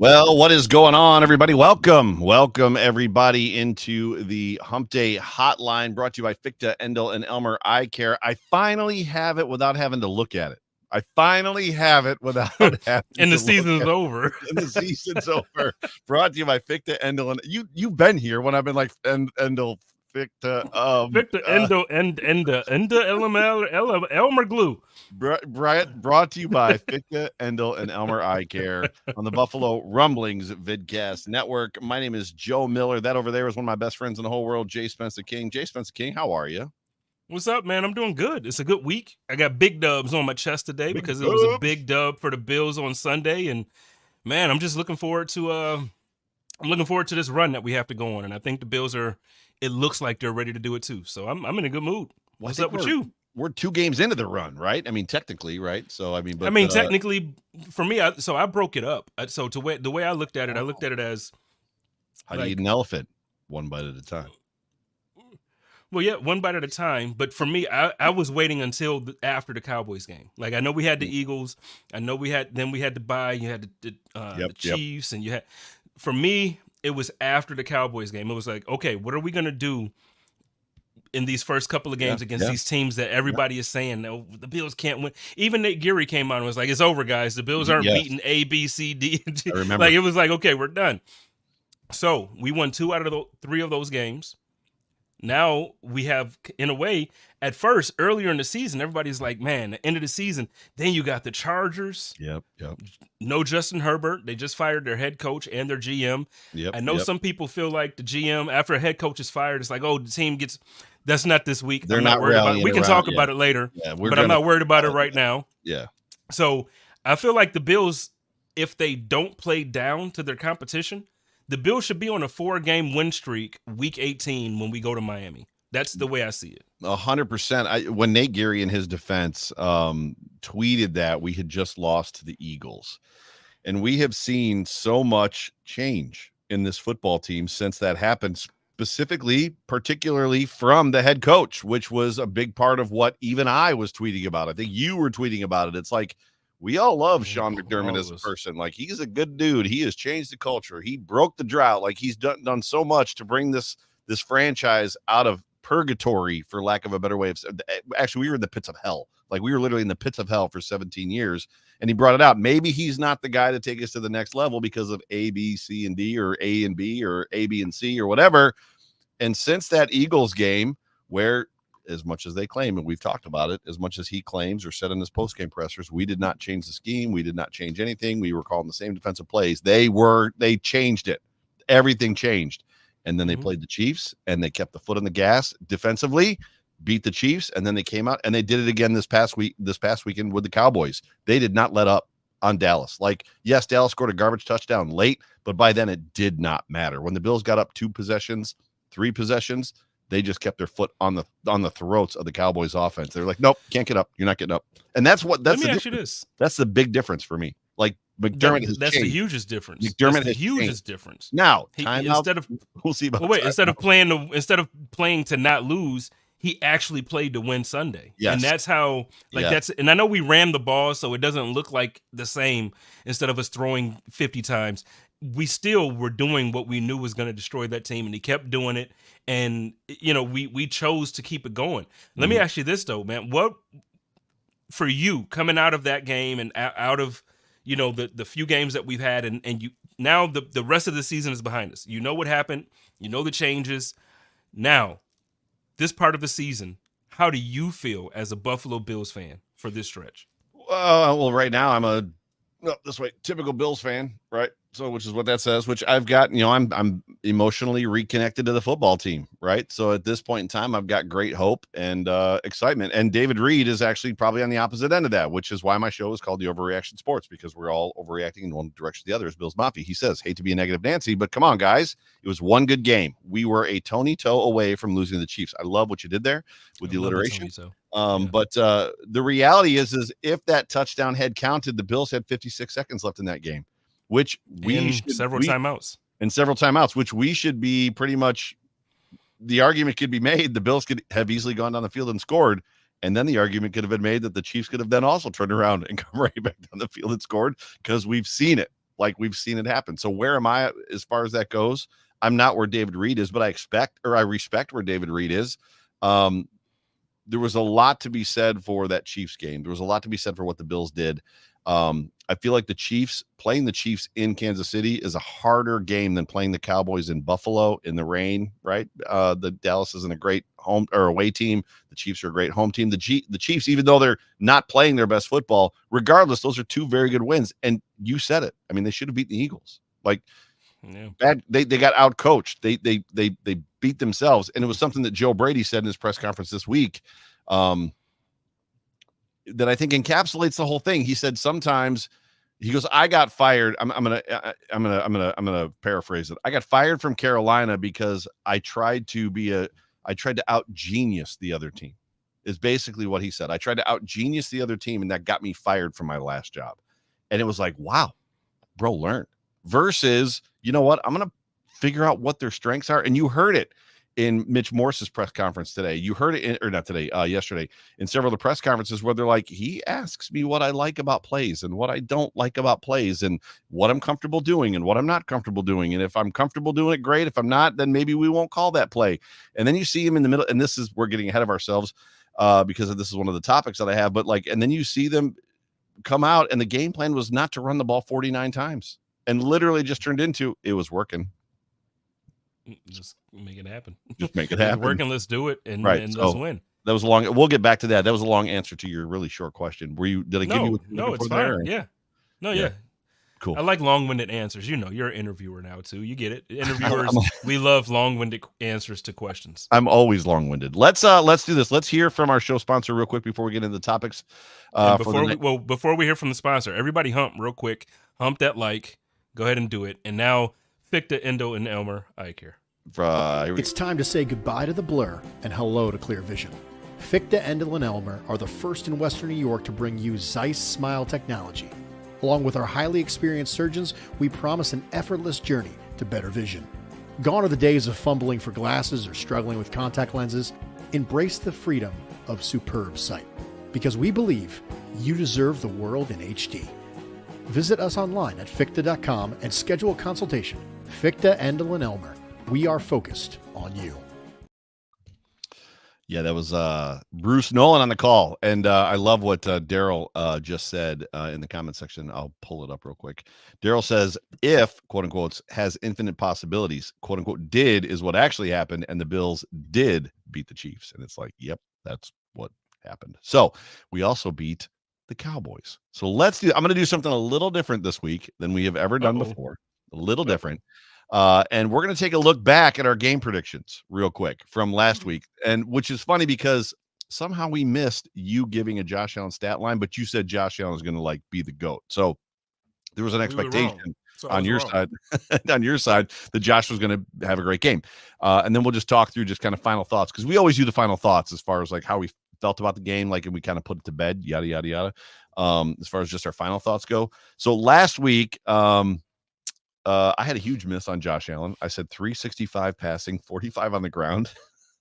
Well, what is going on, everybody? Welcome, everybody, into the Hump Day Hotline, brought to you by Ficta, Endel, and Elmer Eye Care. I finally have it without having to look at it. I finally have it without having And to the look season's at over. it. And the season's over. Brought to you by Ficta, Endel, and you've been here when I've been like Endel, Ficta, Victor Enda LML Elmer Glue. brought to you by Ficta, Endel, and Elmer Eye Care on the Buffalo Rumblings Vidcast Network. My name is Joe Miller. That over there is one of my best friends in the whole world, Jay Spencer King. Jay Spencer King, how are you? What's up, man? I'm doing good. It's a good week. I got big dubs on my chest today Big because it was a dubs. big dub for the Bills on Sunday, and man, I'm just looking forward to this run that we have to go on, and I think the Bills are. It looks like they're ready to do it too. So I'm in a good mood. What's up with you? We're 2 games into the run, right? I mean, technically, right? So technically, for me, I broke it up. So the way I looked at it, I looked at it as how do you eat an elephant? One bite at a time. Well, yeah, one bite at a time. But for me, I was waiting until after the Cowboys game. Like, I know we had the Eagles. I know we had the bye. You had the Chiefs, and you had. For me, it was after the Cowboys game. It was like, okay, what are we gonna do in these first couple of games against these teams that everybody is saying, no, the Bills can't win. Even Nate Geary came on and was like, it's over, guys. The Bills aren't beating A, B, C, D, and G. I remember. Like, it was like, okay, we're done. So we won 2 out of the 3 of those games. Now we have, in a way, at first, earlier in the season, everybody's like, man, the end of the season. Then you got the Chargers. Yep. No Justin Herbert. They just fired their head coach and their GM. I know some people feel like the GM, after a head coach is fired, it's like, oh, the team gets. That's not this week. They're not worried about it. We can talk about it later, but I'm not worried about it right now. Yeah. So I feel like the Bills, if they don't play down to their competition, the Bills should be on a 4-game win streak week 18 when we go to Miami. That's the way I see it. 100%. When Nate Geary, in his defense, tweeted that we had just lost to the Eagles, and we have seen so much change in this football team since that happened, particularly from the head coach, which was a big part of what even I was tweeting about. I think you were tweeting about it. It's like, we all love Sean McDermott as a person. Like, he's a good dude. He has changed the culture. He broke the drought. Like, he's done so much to bring this franchise out of purgatory, for lack of a better way of saying. Actually, we were in the pits of hell. Like, we were literally in the pits of hell for 17 years. And he brought it out. Maybe he's not the guy to take us to the next level because of A, B, C, and D, or A and B, or A, B, and C, or whatever. And since that Eagles game, where, as much as they claim, and we've talked about it, as much as he claims or said in his post-game pressers, we did not change the scheme. We did not change anything. We were calling the same defensive plays. They changed it. Everything changed. And then they played the Chiefs, and they kept the foot on the gas defensively, beat the Chiefs, and then they came out and they did it again this past weekend with the Cowboys. They did not let up on Dallas. Like, yes, Dallas scored a garbage touchdown late, but by then it did not matter. When the Bills got up 2 possessions, 3 possessions, they just kept their foot on the throats of the Cowboys offense. They're like, nope, can't get up. You're not getting up. And that's Let me ask you this. That's the big difference for me. Like, McDermott has That's changed. The hugest difference. McDermott the hugest difference. Now, we'll see about instead of playing to not lose, he actually played to win Sunday. Yes. And that's how, and I know we ran the ball, so it doesn't look like the same. Instead of us throwing 50 times, we still were doing what we knew was going to destroy that team, and he kept doing it. And, we chose to keep it going. Let me ask you this, though, man. What, for you, coming out of that game and out of, the few games that we've had, and you now the rest of the season is behind us. You know what happened. You know the changes. Now, this part of the season, how do you feel as a Buffalo Bills fan for this stretch? Well, right now I'm typical Bills fan, right? So, which is what that says, which I've got, I'm emotionally reconnected to the football team, right? So at this point in time, I've got great hope and excitement. And David Reed is actually probably on the opposite end of that, which is why my show is called The Overreaction Sports, because we're all overreacting in one direction or the other as Bills Mafia. He says, hate to be a negative Nancy, but come on, guys. It was one good game. We were a Tony toe away from losing to the Chiefs. I love what you did there with the alliteration. But the reality is if that touchdown had counted, the Bills had 56 seconds left in that game, which several timeouts, which we should be pretty much. The argument could be made the Bills could have easily gone down the field and scored, and then the argument could have been made that the Chiefs could have then also turned around and come right back down the field and scored, because we've seen it. like we've seen it happen. So where am I as far as that goes? I'm not where David Reed is, but I respect where David Reed is. There was a lot to be said for that Chiefs game. There was a lot to be said for what the Bills did. I feel like playing the Chiefs in Kansas City is a harder game than playing the Cowboys in Buffalo in the rain, right? The Dallas isn't a great home or away team. The Chiefs are a great home team. The Chiefs, even though they're not playing their best football, regardless, those are two very good wins. And you said it. I mean, they should have beaten the Eagles. Like, they got out coached. They beat themselves, and it was something that Joe Brady said in his press conference this week, that I think encapsulates the whole thing. He said sometimes he goes, "I got fired." I'm gonna paraphrase it. I got fired from Carolina because I tried to out genius the other team. Is basically what he said. I tried to out genius the other team, and that got me fired from my last job. And it was like, wow, bro, learn. Versus, you know what? I'm going to figure out what their strengths are. And you heard it in Mitch Morse's press conference today. You heard it yesterday in several of the press conferences where they're like, he asks me what I like about plays and what I don't like about plays and what I'm comfortable doing and what I'm not comfortable doing. And if I'm comfortable doing it, great. If I'm not, then maybe we won't call that play. And then you see him in the middle. And we're getting ahead of ourselves because this is one of the topics that I have. But and then you see them come out and the game plan was not to run the ball 49 times. And literally just turned into it was working. Just make it happen. Just make it happen. It's working. Let's do it, and let's win. That was a long. We'll get back to that. That was a long answer to your really short question. Did I give you? No, it's fine. Yeah. No, yeah. Cool. I like long-winded answers. You're an interviewer now too. You get it. Interviewers, we love long-winded answers to questions. I'm always long-winded. Let's do this. Let's hear from our show sponsor real quick before we get into the topics. Before we hear from the sponsor, everybody hump real quick. Hump that like. Go ahead and do it. And now, Fichte, Endo, and Elmer eye care. It's time to say goodbye to the blur and hello to clear vision. Fichte, Endo, and Elmer are the first in Western New York to bring you Zeiss Smile technology. Along with our highly experienced surgeons, we promise an effortless journey to better vision. Gone are the days of fumbling for glasses or struggling with contact lenses. Embrace the freedom of superb sight. Because we believe you deserve the world in HD. Visit us online at Fichte.com and schedule a consultation. Fichte, Endel, and Elmer. We are focused on you. Yeah, that was Bruce Nolan on the call. And I love what Daryl just said in the comment section. I'll pull it up real quick. Daryl says, if, quote unquote, has infinite possibilities, quote unquote, did is what actually happened. And the Bills did beat the Chiefs. And it's like, yep, that's what happened. So we also beat the Cowboys. So I'm going to do something a little different this week than we have ever done before. A little different. And we're going to take a look back at our game predictions real quick from last week. And which is funny because somehow we missed you giving a Josh Allen stat line, but you said Josh Allen is going to be the GOAT. So there was an expectation on your side that Josh was going to have a great game. And then we'll just talk through just kind of final thoughts, because we always do the final thoughts as far as how we felt about the game, and we kind of put it to bed, yada, yada, yada. As far as just our final thoughts go. So last week, I had a huge miss on Josh Allen. I said 365 passing, 45 on the ground,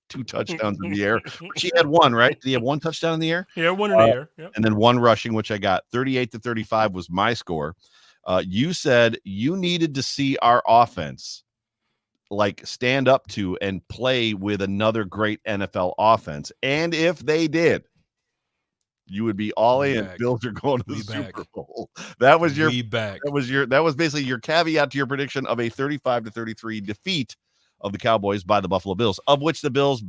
2 touchdowns in the air. He had one, right? Did he have 1 touchdown in the air? Yeah, 1 in the air. Yep. And then 1 rushing, which I got. 38-35 was my score. You said you needed to see our offense stand up to and play with another great NFL offense. And if they did, you would be all in. Bills are going to the Super Bowl. That was basically your caveat to your prediction of a 35-33 defeat of the Cowboys by the Buffalo Bills, of which the Bills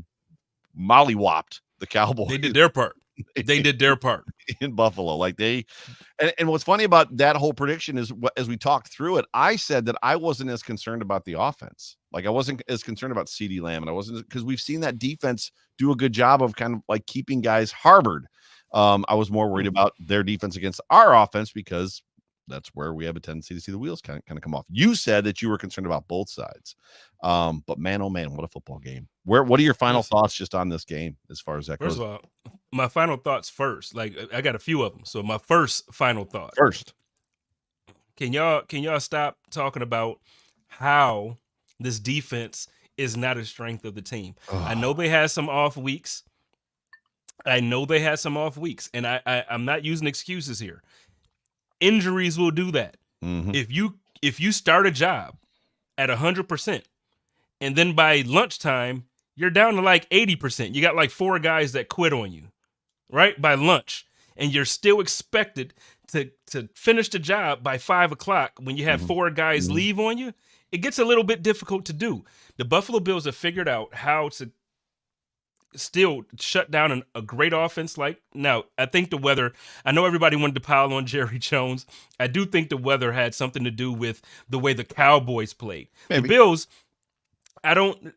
mollywopped the Cowboys. They did their part. They did their part in Buffalo. And what's funny about that whole prediction is, as we talked through it, I said that I wasn't as concerned about the offense. I wasn't as concerned about CeeDee Lamb, and I wasn't, because we've seen that defense do a good job of kind of keeping guys harbored. I was more worried about their defense against our offense, because that's where we have a tendency to see the wheels kind of come off. You said that you were concerned about both sides. But man, oh man, what a football game. What are your final thoughts just on this game as far as that goes? First of all, my final thoughts first. I got a few of them. So my final thought. Can y'all stop talking about how this defense is not a strength of the team? I know they had some off weeks. And I'm not using excuses here. Injuries will do that. Mm-hmm. If you if you start a job at 100%, and then by lunchtime, you're down to like 80%. You got like 4 guys that quit on you, right? By lunch. And you're still expected to finish the job by 5 o'clock when you have 4 guys leave on you. It gets a little bit difficult to do. The Buffalo Bills have figured out how to still shut down a great offense. Now, I think the weather, I know everybody wanted to pile on Jerry Jones. I do think the weather had something to do with the way the Cowboys played. Maybe. The Bills,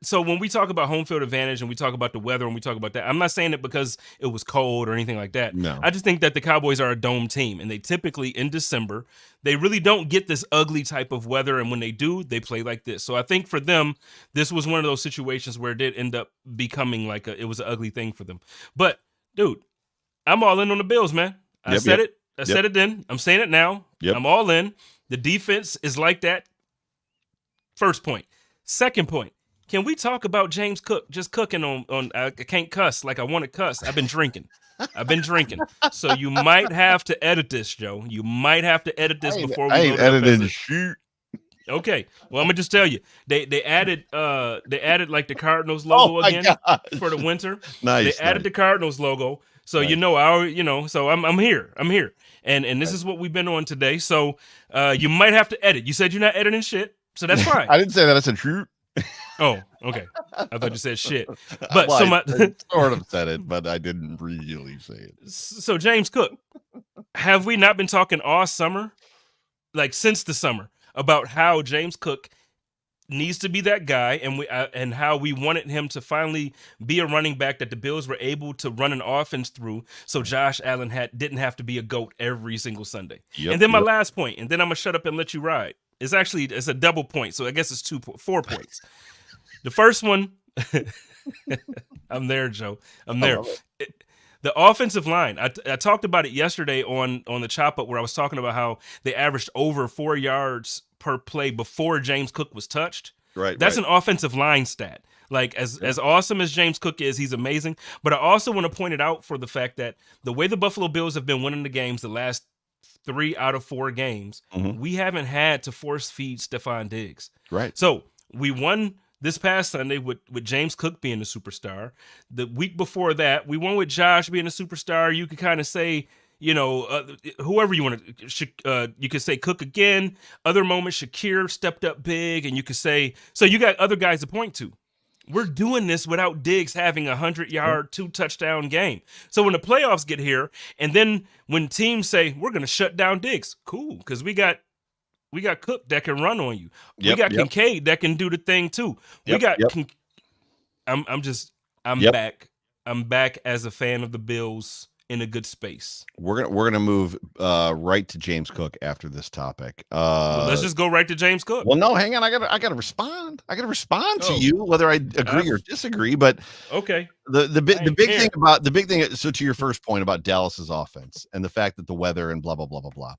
so when we talk about home field advantage and we talk about the weather and we talk about that, I'm not saying it because it was cold or anything like that. No. I just think that the Cowboys are a dome team, and they typically in December, they really don't get this ugly type of weather. And when they do, they play like this. So I think for them, this was one of those situations where it did end up becoming it was an ugly thing for them. But dude, I'm all in on the Bills, man. I said it then. I'm saying it now. I'm all in. The defense is like that. First point. Second point, can we talk about James Cook just cooking on I can't cuss like I want to cuss. I've been drinking. So you might have to edit this, Joe. You might have to edit this before we go edited shoot. Okay. Well, I'm gonna just tell you. They added like the Cardinals logo again for the winter. Nice. They added the Cardinals logo. So nice. so I'm here. And this is what we've been on today. So you might have to edit. You said you're not editing shit. So that's fine. I didn't say that. I said shoot. Oh, okay. I thought you said shit. But I sort of said it, but I didn't really say it. So James Cook, have we not been talking all summer, like since the summer, about how James Cook needs to be that guy, and how we wanted him to finally be a running back that the Bills were able to run an offense through, so Josh Allen didn't have to be a GOAT every single Sunday. And then my last point, and then I'm gonna shut up and let you ride. It's a double point, so I guess it's 4 points. The first one, I'm there, Joe. I'm there. The offensive line, I talked about it yesterday on the chop up, where I was talking about how they averaged over 4 yards per play before James Cook was touched. Right. That's an offensive line stat. Like as awesome as James Cook is, he's amazing. But I also want to point it out for the fact that the way the Buffalo Bills have been winning the games the last 3 out of 4 games, we haven't had to force feed Stephon Diggs. Right. So we won this past Sunday with James Cook being a superstar. The week before that, we won with Josh being a superstar. You could kind of say, whoever you want to, you could say Cook again. Other moments, Shakir stepped up big, and you could say, so you got other guys to point to. We're doing this without Diggs having a 100-yard, 2-touchdown game. So when the playoffs get here, and then when teams say, we're going to shut down Diggs, cool, because we got Cook that can run on you. We got Kincaid that can do the thing too. I'm back. I'm back as a fan of the Bills in a good space. We're gonna move right to James Cook after this topic. Let's just go right to James Cook. Well, no, hang on. I gotta respond. I gotta respond to you, whether I agree or disagree. But okay. The big thing. So to your first point about Dallas's offense and the fact that the weather and blah blah blah blah blah.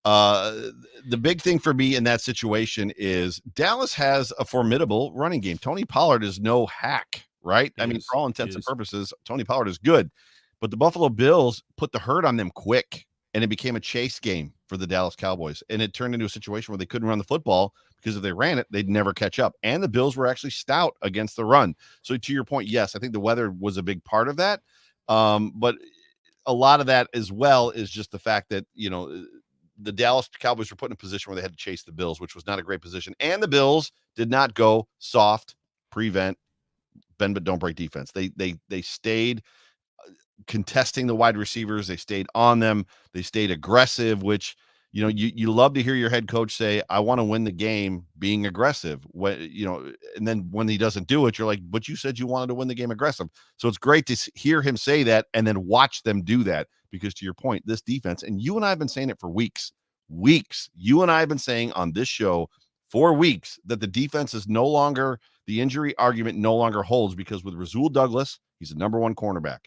The big thing for me in that situation is Dallas has a formidable running game. Tony Pollard is no hack, right? I mean, for all intents and purposes, Tony Pollard is good. But the Buffalo Bills put the hurt on them quick, and it became a chase game for the Dallas Cowboys. And it turned into a situation where they couldn't run the football because if they ran it, they'd never catch up. And the Bills were actually stout against the run. So to your point, yes, I think the weather was a big part of that. But a lot of that as well is just the fact that, the Dallas Cowboys were put in a position where they had to chase the Bills, which was not a great position. And the Bills did not go soft, prevent, bend but don't break defense. They stayed contesting the wide receivers. They stayed on them. They stayed aggressive, which, you love to hear your head coach say, I want to win the game being aggressive. And then when he doesn't do it, you're like, but you said you wanted to win the game aggressive. So it's great to hear him say that and then watch them do that, because to your point, this defense, and you and I have been saying it for weeks, you and I have been saying on this show for weeks that the defense is no longer, the injury argument no longer holds, because with Rasul Douglas, he's a number 1 cornerback.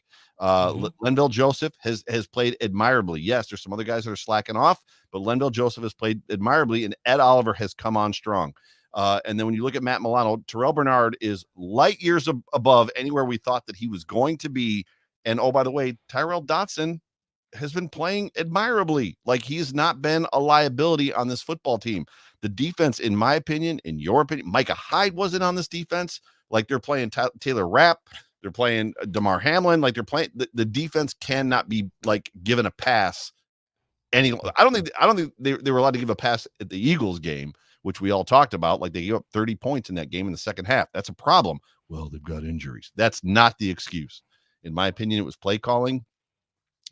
Linval Joseph has played admirably. Yes, there's some other guys that are slacking off, but Linval Joseph has played admirably, and Ed Oliver has come on strong. And then when you look at Matt Milano, Terrell Bernard is light years above anywhere we thought that he was going to be. And oh, by the way, Tyrell Dotson has been playing admirably. Like, he's not been a liability on this football team. The defense, in my opinion, in your opinion, Micah Hyde wasn't on this defense. Like, they're playing Taylor Rapp, they're playing Damar Hamlin. Like, they're playing the defense cannot be like given a pass. I don't think they were allowed to give a pass at the Eagles game, which we all talked about. Like, they gave up 30 points in that game in the second half. That's a problem. Well, they've got injuries. That's not the excuse. In my opinion, it was play calling.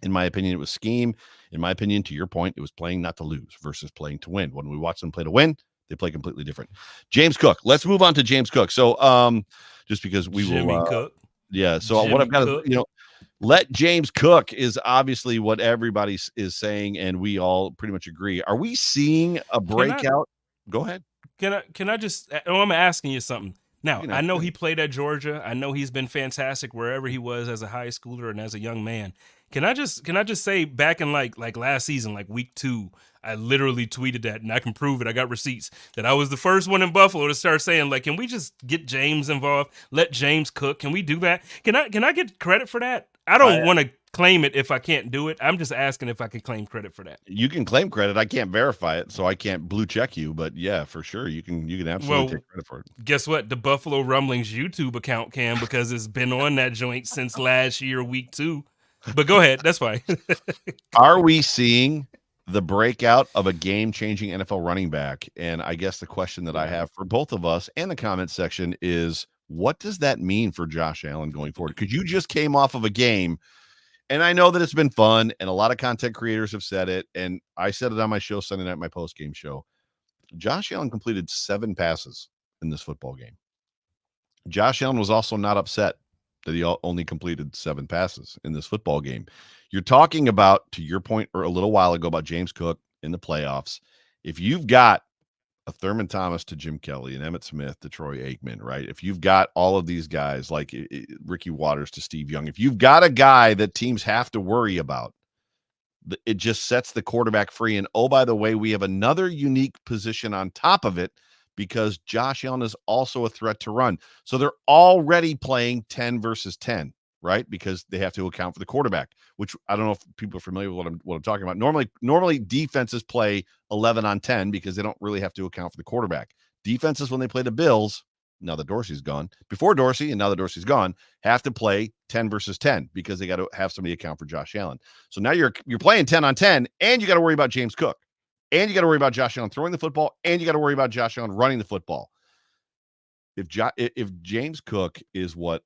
In my opinion, it was scheme. In my opinion, to your point, it was playing not to lose versus playing to win. When we watch them play to win, they play completely different. James Cook. Let's move on to James Cook. So, just because we Jimmy will, Cook. yeah. So Jimmy what I've got Cook. to, let James Cook is obviously what everybody is saying, and we all pretty much agree. Are we seeing a breakout? Go ahead. Can I just? I'm asking you something. Now, I know he played at Georgia. I know he's been fantastic wherever he was as a high schooler and as a young man. Can I just say, back in like last season, like week 2, I literally tweeted that, and I can prove it. I got receipts that I was the first one in Buffalo to start saying, like, can we just get James involved? Let James cook. Can we do that? Can I get credit for that? I don't want to claim it if I can't do it. I'm just asking if I could claim credit for that. You can claim credit. I can't verify it, so I can't blue check you. But yeah, for sure, you can absolutely take credit for it. Guess what? The Buffalo Rumblings YouTube account can, because it's been on that joint since last year, week 2. But go ahead. That's fine. Are we seeing the breakout of a game-changing NFL running back? And I guess the question that I have for both of us and the comment section is, what does that mean for Josh Allen going forward? Because you just came off of a game, and I know that it's been fun, and a lot of content creators have said it, and I said it on my show Sunday night, my post-game show. Josh Allen completed 7 passes in this football game. Josh Allen was also not upset that he only completed 7 passes in this football game. You're talking about, to your point or a little while ago, about James Cook in the playoffs. If you've got a Thurman Thomas to Jim Kelly, and Emmitt Smith to Troy Aikman, right? If you've got all of these guys like Ricky Waters to Steve Young, if you've got a guy that teams have to worry about, it just sets the quarterback free. And oh, by the way, we have another unique position on top of it, because Josh Allen is also a threat to run. So they're already playing 10 versus 10, right? Because they have to account for the quarterback, which I don't know if people are familiar with what I'm talking about. Normally defenses play 11 on 10 because they don't really have to account for the quarterback. Defenses, when they play the Bills, now that Dorsey's gone, before Dorsey and now that Dorsey's gone, have to play 10 versus 10 because they got to have somebody account for Josh Allen. So now you're playing 10 on 10, and you got to worry about James Cook. And you got to worry about Josh Allen throwing the football, and you got to worry about Josh Allen running the football. If James Cook is what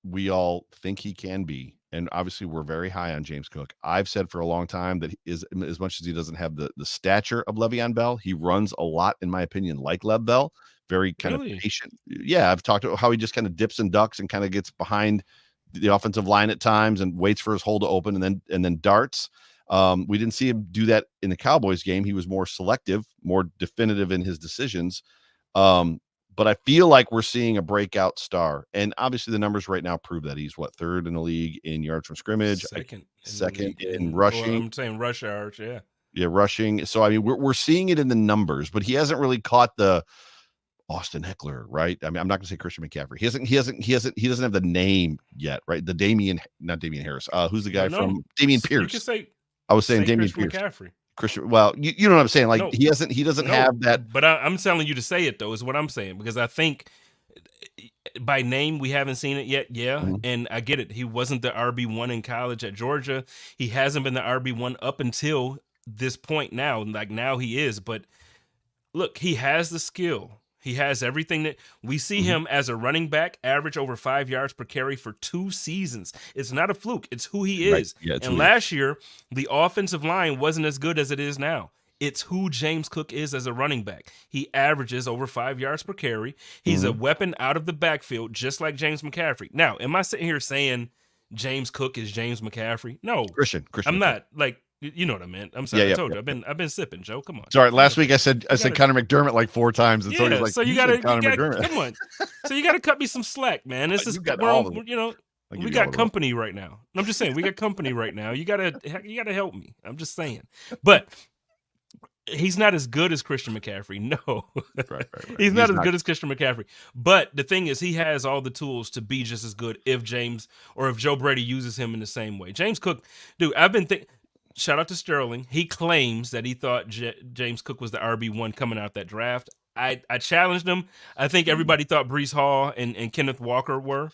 we all think he can be, and obviously we're very high on James Cook. I've said for a long time that is, as much as he doesn't have the stature of Le'Veon Bell, he runs a lot, in my opinion, like Lev Bell. Very kind of patient. Yeah, I've talked about how he just kind of dips and ducks and kind of gets behind the offensive line at times and waits for his hole to open and then darts. We didn't see him do that in the Cowboys game. He was more selective, more definitive in his decisions. But I feel like we're seeing a breakout star. And obviously the numbers right now prove that. He's 3rd in the league in yards from scrimmage, second in rushing. Well, I'm saying rush yards, yeah. Yeah, rushing. So I mean, we're seeing it in the numbers, but he hasn't really caught the Austin Eckler, right? I mean, I'm not gonna say Christian McCaffrey. He doesn't have the name yet, right? Not Damian Harris. Who's the guy from Damian Pierce? I was saying Damian Pierce. McCaffrey. Christian. Well, you know what I'm saying. Like he doesn't have that. But I'm telling you to say it though, is what I'm saying, because I think by name we haven't seen it yet. Yeah, and I get it. He wasn't the RB1 in college at Georgia. He hasn't been the RB1 up until this point now. Like now he is. But look, he has the skill. He has everything that we see him as a running back, average over 5 yards per carry for 2 seasons. It's not a fluke. It's who he is. Right. Yeah, and last year, the offensive line wasn't as good as it is now. It's who James Cook is as a running back. He averages over 5 yards per carry. He's a weapon out of the backfield, just like James McCaffrey. Now, am I sitting here saying James Cook is James McCaffrey? No. Christian. I'm not. Like, you know what I meant. I'm sorry. I told you. I've been sipping, Joe. Come on. Sorry. Last week I said Connor McDermott like 4 times, and so he's like, so you gotta come on. So you gotta cut me some slack, man. This is we got company right now. I'm just saying we got company right now. You gotta help me. I'm just saying, but he's not as good as Christian McCaffrey. No, right. He's not as good as Christian McCaffrey. But the thing is, he has all the tools to be just as good if Joe Brady uses him in the same way. James Cook, dude, I've been thinking. shout out to Sterling. He claims that he thought James Cook was the RB1 coming out that draft. I challenged him. I think everybody thought Breece Hall and Kenneth Walker were.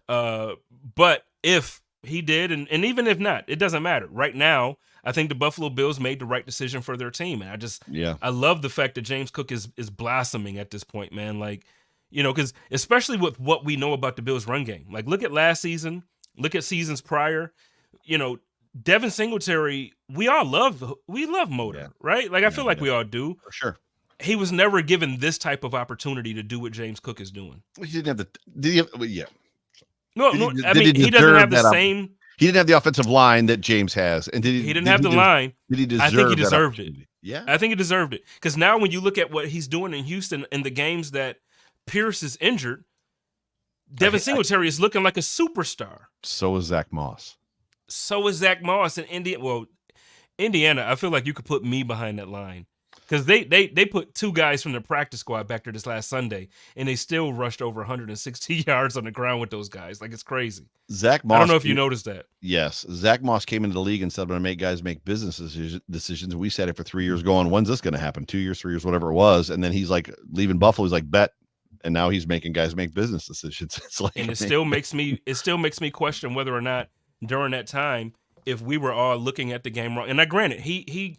But if he did, and even if not, it doesn't matter. Right now, I think the Buffalo Bills made the right decision for their team. And I love the fact that James Cook is blossoming at this point, man. Like, because especially with what we know about the Bills run game. Like, look at last season, look at seasons prior. Devin Singletary, we love Motor, right? Like, I feel like we all do. For sure. He was never given this type of opportunity to do what James Cook is doing. He didn't have the No, I mean, he doesn't have the same. He didn't have the offensive line that James has, and he didn't have the line. Did he deserve? I think he deserved it. Yeah, I think he deserved it because now when you look at what he's doing in Houston in the games that Pierce is injured, Devin Singletary is looking like a superstar. So is Zach Moss. In Indiana. I feel like you could put me behind that line. Because they put 2 guys from the practice squad back there this last Sunday, and they still rushed over 160 yards on the ground with those guys. Like, it's crazy. Zach Moss. I don't know if you noticed that. Yes. Zach Moss came into the league and said, I'm going to make guys make business decisions. We said it for 3 years going, when's this going to happen? 2 years, 3 years, whatever it was. And then he's like leaving Buffalo. He's like, bet. And now he's making guys make business decisions. It's like, and it still makes me question whether or not during that time, if we were all looking at the game wrong. And I granted, he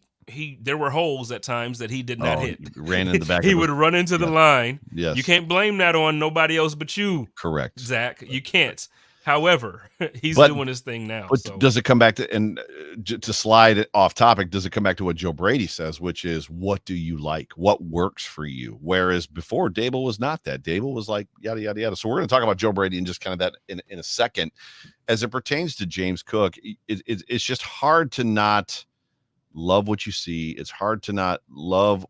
there were holes at times that he did not hit. Ran in the back. He would run into the line. Yes. You can't blame that on nobody else but you. Correct. Zach, you can't. However, he's doing his thing now. But does it come back to, and to slide it off topic, does it come back to what Joe Brady says, which is, what do you like? What works for you? Whereas before, Dable was not that. Dable was like, yada, yada, yada. So we're going to talk about Joe Brady and just kind of that in a second. As it pertains to James Cook, it's just hard to not love what you see. It's hard to not love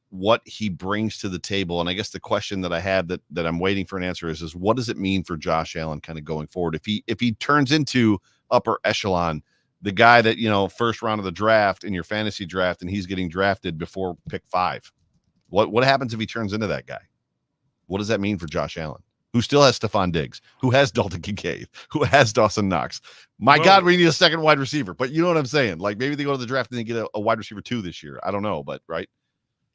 what he brings to the table. And I guess the question that I have that I'm waiting for an answer is what does it mean for Josh Allen kind of going forward? If he turns into upper echelon, the guy that, first round of the draft in your fantasy draft, and he's getting drafted before pick 5, what happens if he turns into that guy? What does that mean for Josh Allen, who still has Stephon Diggs, who has Dalton Kincaid, who has Dawson Knox? God, we need a second wide receiver. But you know what I'm saying? Like, maybe they go to the draft and they get a wide receiver 2 this year. I don't know, but right.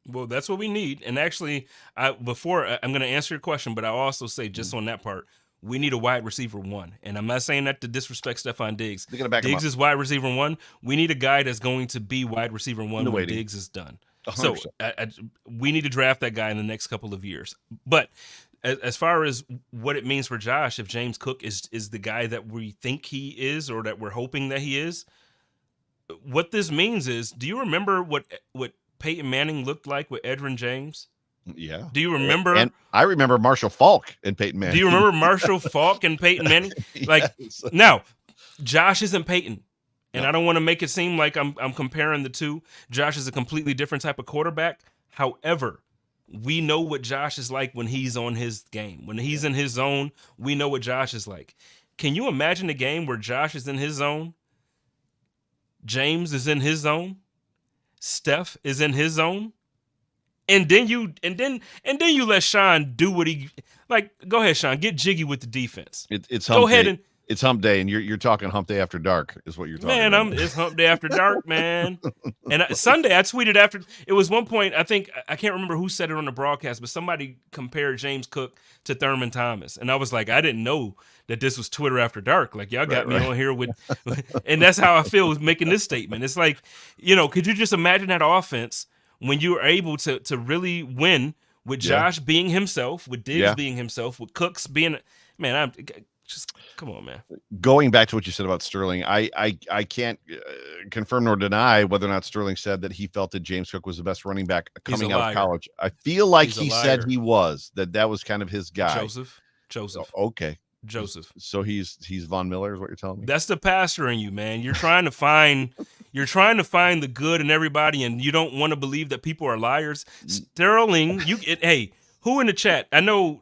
Well, that's what we need. And actually, I'm going to answer your question, but I'll also say just on that part, we need a wide receiver 1. And I'm not saying that to disrespect Stephon Diggs. Diggs is wide receiver 1. We need a guy that's going to be wide receiver 1 when Diggs is done. 100%. So we need to draft that guy in the next couple of years. But as far as what it means for Josh, if James Cook is the guy that we think he is, or that we're hoping that he is, what this means is, do you remember what Peyton Manning looked like with Edgerrin James? Yeah. Do you remember? And I remember Marshall Faulk and Peyton Manning. Do you remember Marshall Faulk and Peyton Manning? Like, yes. Now, Josh isn't Peyton. And I don't want to make it seem like I'm comparing the two. Josh is a completely different type of quarterback. However, we know what Josh is like when he's on his game. When he's in his zone, we know what Josh is like. Can you imagine a game where Josh is in his zone? James is in his zone? Steph is in his zone, and then you let Sean do what he like. Go ahead, Sean. Get jiggy with the defense. It's Hump Day. It's Hump Day, and you're talking Hump Day after dark is what you're talking. Man, it's Hump Day after dark, man. And Sunday, I tweeted after it was one point. I can't remember who said it on the broadcast, but somebody compared James Cook to Thurman Thomas, and I was like, I didn't know that this was Twitter after dark. Like, y'all got me on here with, and that's how I feel making this statement. It's like, could you just imagine that offense when you were able to really win with Josh being himself, with Diggs being himself, with Cooks being, man, just come on, man. Going back to what you said about Sterling, I can't confirm nor deny whether or not Sterling said that he felt that James Cook was the best running back coming out of college. I feel like he said he was, that was kind of his guy. Joseph. Oh, okay. Joseph. So he's Von Miller is what you're telling me? That's the pastor in you, man. You're trying to find the good in everybody, and you don't want to believe that people are liars. Sterling, hey, who in the chat? I know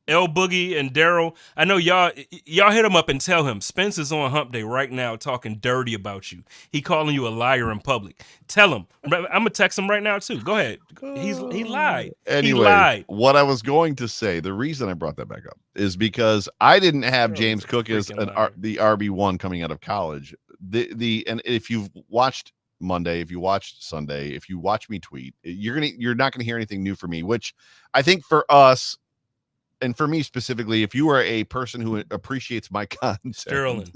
L Boogie and Daryl. I know y'all hit him up and tell him Spence is on Hump Day right now talking dirty about you. He calling you a liar in public. Tell him. I'm gonna text him right now too. Go ahead. He lied. Anyway, he lied. What I was going to say, the reason I brought that back up is because I didn't have James Cook as the RB1 coming out of college. and if you've watched Monday, if you watched Sunday, if you watch me tweet, you're not gonna hear anything new from me, which I think for us and for me specifically, if you are a person who appreciates my content, Sterling,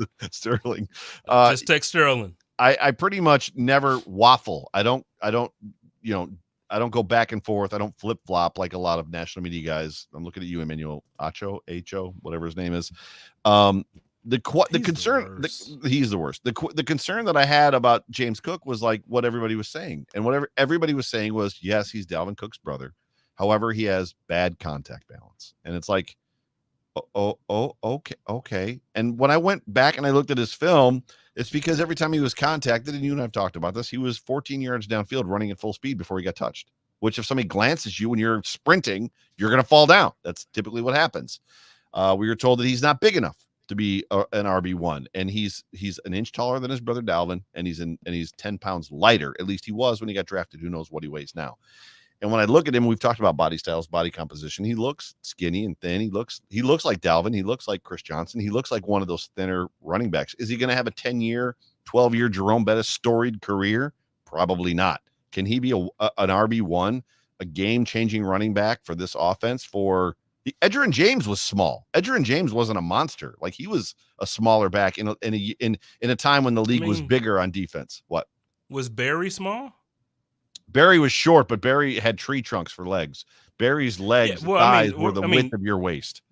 just text Sterling. I pretty much never waffle. I don't, I don't go back and forth. I don't flip flop like a lot of national media guys. I'm looking at you, Emmanuel Acho, whatever his name is. The concern, he's the worst. The concern that I had about James Cook was like what everybody was saying, and whatever everybody was saying was, yes, he's Dalvin Cook's brother. However, he has bad contact balance, and it's like, okay. And when I went back and I looked at his film, it's because every time he was contacted, and you and I've talked about this, he was 14 yards downfield running at full speed before he got touched, which if somebody glances you when you're sprinting, you're going to fall down. That's typically what happens. We were told that he's not big enough to be an RB1, and he's an inch taller than his brother Dalvin, and he's 10 pounds lighter. At least he was when he got drafted. Who knows what he weighs now? And when I look at him, we've talked about body styles, body composition. He looks skinny and thin. He looks like Dalvin. He looks like Chris Johnson. He looks like one of those thinner running backs. Is he going to have a 10-year, 12-year Jerome Bettis storied career? Probably not. Can he be an RB1, a game-changing running back for this offense? Edgerrin James was small. Edgerrin James wasn't a monster. Like, he was a smaller back in a time when the league was bigger on defense. What? Was Barry small? Barry was short, but Barry had tree trunks for legs. Barry's legs, thighs were the width of your waist.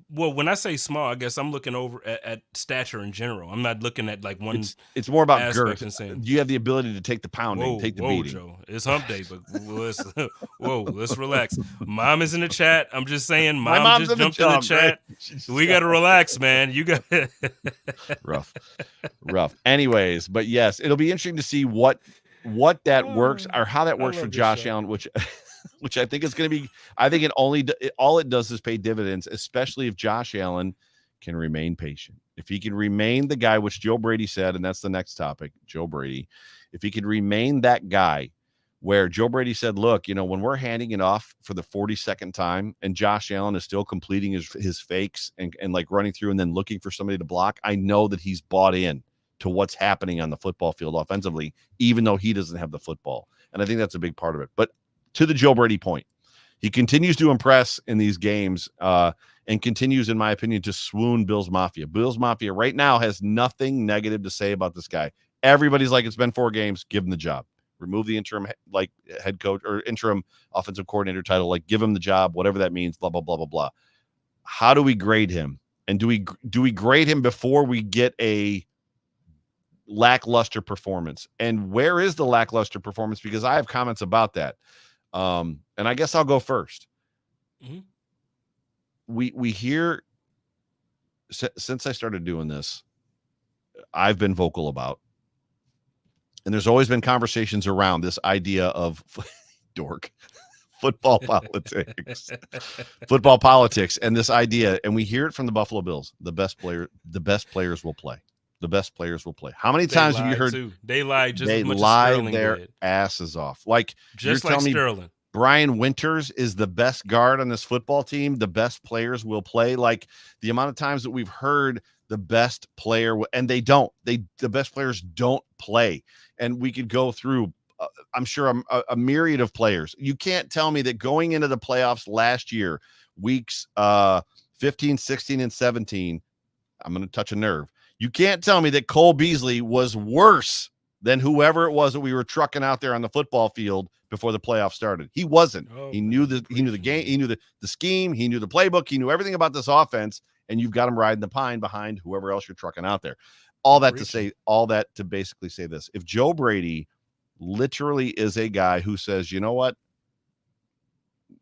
Well, when I say small, I guess I'm looking over at stature in general. I'm not looking at like one. It's more about girth. You have the ability to take the pounding, take the beating. Joe, it's hump day, but let's relax. Mom is in the chat. I'm just saying, Mom just jumped in the chat. Right? We got to relax, man. You got rough. Anyways, but yes, it'll be interesting to see what that works or how that works for Josh Allen, which I think is going to be. I think all it does is pay dividends, especially if Josh Allen can remain patient. If he can remain the guy, which Joe Brady said, and that's the next topic, Joe Brady. If he could remain that guy, where Joe Brady said, "Look, when we're handing it off for the 42nd time, and Josh Allen is still completing his fakes and like running through and then looking for somebody to block, I know that he's bought in to what's happening on the football field offensively, even though he doesn't have the football." And I think that's a big part of it. But to the Joe Brady point, he continues to impress in these games and continues, in my opinion, to swoon Bills Mafia. Bills Mafia right now has nothing negative to say about this guy. Everybody's like, it's been 4 games, give him the job. Remove the interim head coach or interim offensive coordinator title, give him the job, whatever that means, blah, blah, blah, blah, blah. How do we grade him? And do we grade him before we get a lackluster performance? And where is the lackluster performance? Because I have comments about that. And I guess I'll go first. Mm-hmm. We hear, since I started doing this, I've been vocal about, and there's always been conversations around this idea of football politics, and this idea, and we hear it from the Buffalo Bills. The best players will play. The best players will play. How many times have you heard they lied just as much as Sterling their did. Asses off? Like, just like Sterling. Brian Winters is the best guard on this football team. The best players will play. Like, the amount of times that we've heard the best player, and they don't. The best players don't play. And we could go through, I'm sure, a myriad of players. You can't tell me that going into the playoffs last year, weeks 15, 16, and 17, I'm going to touch a nerve. You can't tell me that Cole Beasley was worse than whoever it was that we were trucking out there on the football field before the playoffs started. He wasn't. He knew the game. He knew the scheme. He knew the playbook. He knew everything about this offense. And you've got him riding the pine behind whoever else you're trucking out there. All that to basically say this: if Joe Brady literally is a guy who says, you know what,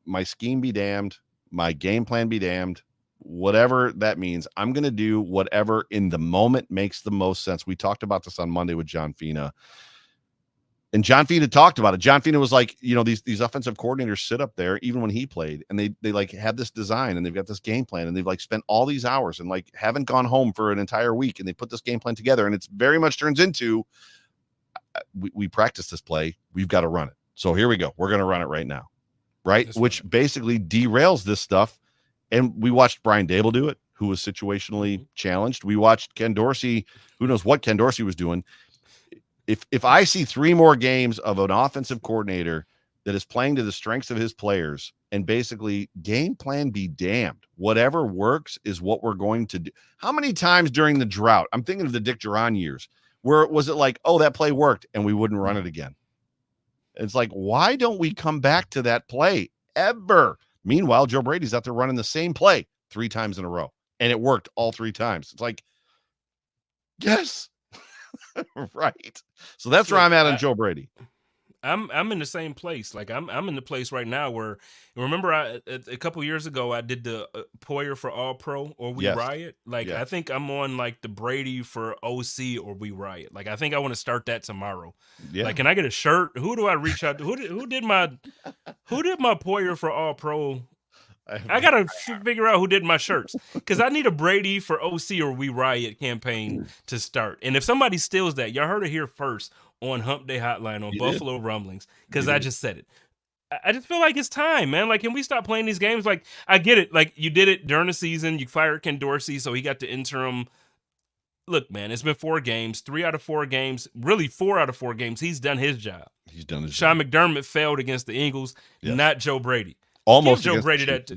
my scheme be damned, my game plan be damned, whatever that means, I'm going to do whatever in the moment makes the most sense. We talked about this on Monday with John Fina, and John Fina talked about it. John Fina was like, these offensive coordinators sit up there, even when he played, and they like have this design and they've got this game plan and they've like spent all these hours and like haven't gone home for an entire week, and they put this game plan together, and it's very much turns into we practice this play, we've got to run it. So here we go. We're going to run it right now. Right. Which basically derails this stuff. And we watched Brian Dable do it. who was situationally challenged. We watched Ken Dorsey. Who knows what Ken Dorsey was doing? If I see 3 more games of an offensive coordinator that is playing to the strengths of his players and basically game plan be damned, whatever works is what we're going to do. How many times during the drought, I'm thinking of the Dick Duran years, where was it like, oh, that play worked and we wouldn't run it again? It's like, why don't we come back to that play ever? Meanwhile, Joe Brady's out there running the same play 3 times in a row, and it worked all 3 times. It's like, yes. Right. So that's where I'm at on Joe Brady. I'm in the same place. Like I'm in the place right now where, remember, a couple years ago I did the Poyer for All Pro or We Riot. Like I think I'm on like the Brady for OC or We Riot. Like I think I want to start that tomorrow. Yeah. Like, can I get a shirt? Who do I reach out to? Who did my Poyer for All Pro? I gotta figure out who did my shirts, because I need a Brady for OC or We Riot campaign to start. And if somebody steals that, y'all heard it here first on Hump Day Hotline on Buffalo Rumblings, because I just said it. I just feel like it's time, man. Like, can we stop playing these games? Like, I get it. Like, you did it during the season. You fired Ken Dorsey, so he got the interim. Look, man, it's been 4 games, 3 out of 4 games, really 4 out of 4 games. He's done his job. He's done his job. Sean McDermott failed against the Eagles, not Joe Brady. Almost Joe Brady that.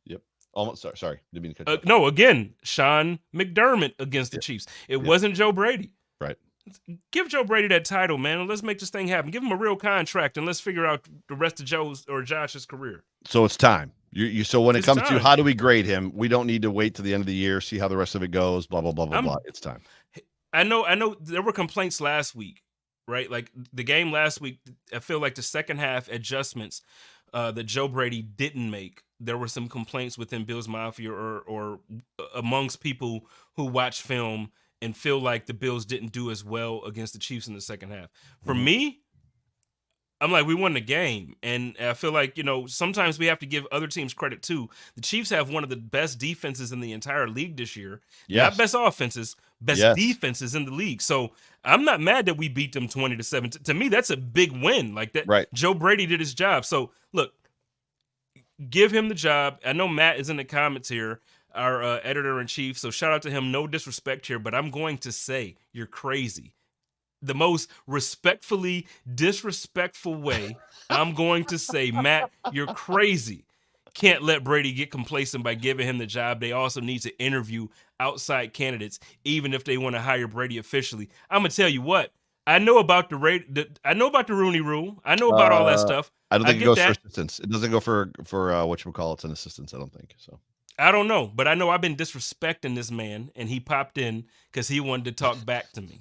Yep. Almost. Sorry. Didn't mean to cut you off. No, again, Sean McDermott against the Chiefs. It wasn't Joe Brady. Right. Give Joe Brady that title, man. Let's make this thing happen. Give him a real contract, and let's figure out the rest of Joe's or Josh's career. So it's time. So when it comes to how do we grade him, we don't need to wait to the end of the year, see how the rest of it goes. Blah blah blah blah blah. It's time. I know. There were complaints last week, right? Like the game last week. I feel like the second half adjustments that Joe Brady didn't make. There were some complaints within Bills Mafia or amongst people who watch film and feel like the Bills didn't do as well against the Chiefs in the second half. For me, I'm like, we won the game. And I feel like, sometimes we have to give other teams credit too. The Chiefs have one of the best defenses in the entire league this year. Not best offenses, best defenses in the league. So I'm not mad that we beat them 20-7. To me, that's a big win. Like that. Right. Joe Brady did his job. So look, give him the job. I know Matt is in the comments here, our editor-in-chief, so shout out to him. No disrespect here, but I'm going to say you're crazy. The most respectfully disrespectful way, I'm going to say, Matt, you're crazy. Can't let Brady get complacent by giving him the job. They also need to interview outside candidates, even if they want to hire Brady officially. I'm gonna tell you what. I know about the Rooney Rule. I know about all that stuff. I don't think it goes for assistants. It doesn't go for whatchamacallits and assistants, I don't think. So I don't know, but I know I've been disrespecting this man, and he popped in because he wanted to talk back to me.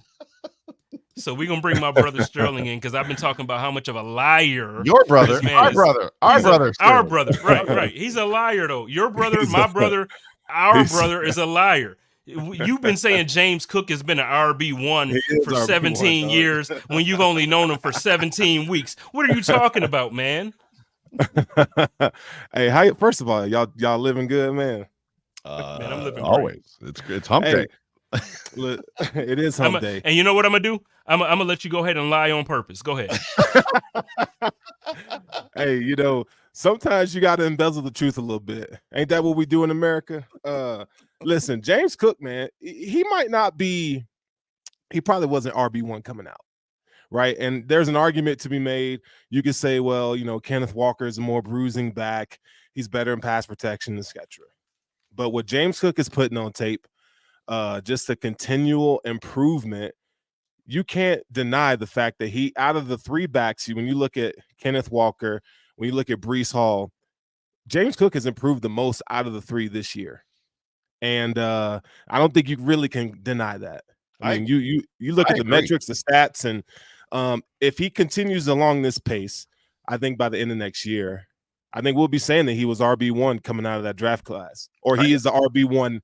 So we're going to bring my brother Sterling in, because I've been talking about how much of a liar. Your brother, our brother. Right. He's a liar, though. Your brother, my brother, our brother is a liar. You've been saying James Cook has been an RB1 for 17 years when you've only known him for 17 weeks. What are you talking about, man? Hey, first of all, y'all living good, man? Man, I'm living always. Great. It's hump day. It is hump day. And you know what I'm gonna do? I'm gonna let you go ahead and lie on purpose. Go ahead. Hey, sometimes you got to embezzle the truth a little bit. Ain't that what we do in America? Listen, James Cook, man, he probably wasn't RB1 coming out, right? And there's an argument to be made. You could say, well, Kenneth Walker is a more bruising back. He's better in pass protection, etc. But what James Cook is putting on tape, just a continual improvement. You can't deny the fact that he, out of the 3 backs, when you look at Kenneth Walker, when you look at Breece Hall, James Cook has improved the most out of the 3 this year. And I don't think you really can deny that. I mean, you look at the metrics, the stats, and if he continues along this pace, I think by the end of next year, I think we'll be saying that he was RB1 coming out of that draft class, or he is the RB1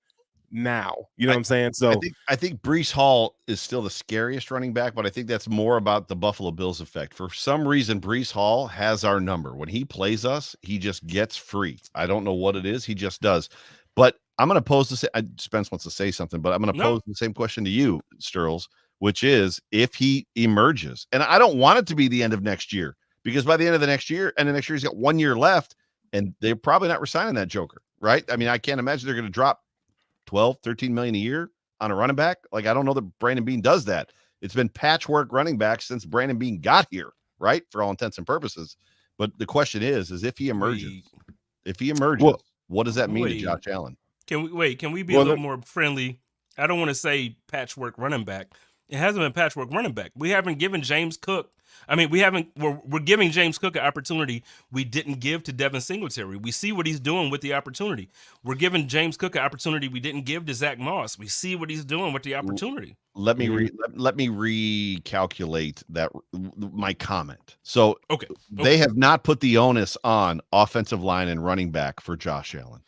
now. You know what I'm saying? So I think Breece Hall is still the scariest running back, but I think that's more about the Buffalo Bills effect. For some reason, Breece Hall has our number. When he plays us, he just gets free. I don't know what it is. He just does. But I'm going to pose this. Spence wants to say something, but I'm going to pose the same question to you, Sterls, which is if he emerges. And I don't want it to be the end of next year, because by the end of the next year, he's got 1 year left, and they're probably not resigning that joker, right? I mean, I can't imagine they're going to drop 12, 13 million a year on a running back. Like, I don't know that Brandon Beane does that. It's been patchwork running back since Brandon Beane got here, right? For all intents and purposes. But the question is if he emerges, what does that mean to Josh Allen? Can we be a little more friendly? I don't want to say patchwork running back. It hasn't been patchwork running back. We haven't given James Cook. I mean, we're giving James Cook an opportunity we didn't give to Devin Singletary. We see what he's doing with the opportunity. We're giving James Cook an opportunity we didn't give to Zach Moss. We see what he's doing with the opportunity. Let me recalculate that my comment. So they have not put the onus on offensive line and running back for Josh Allen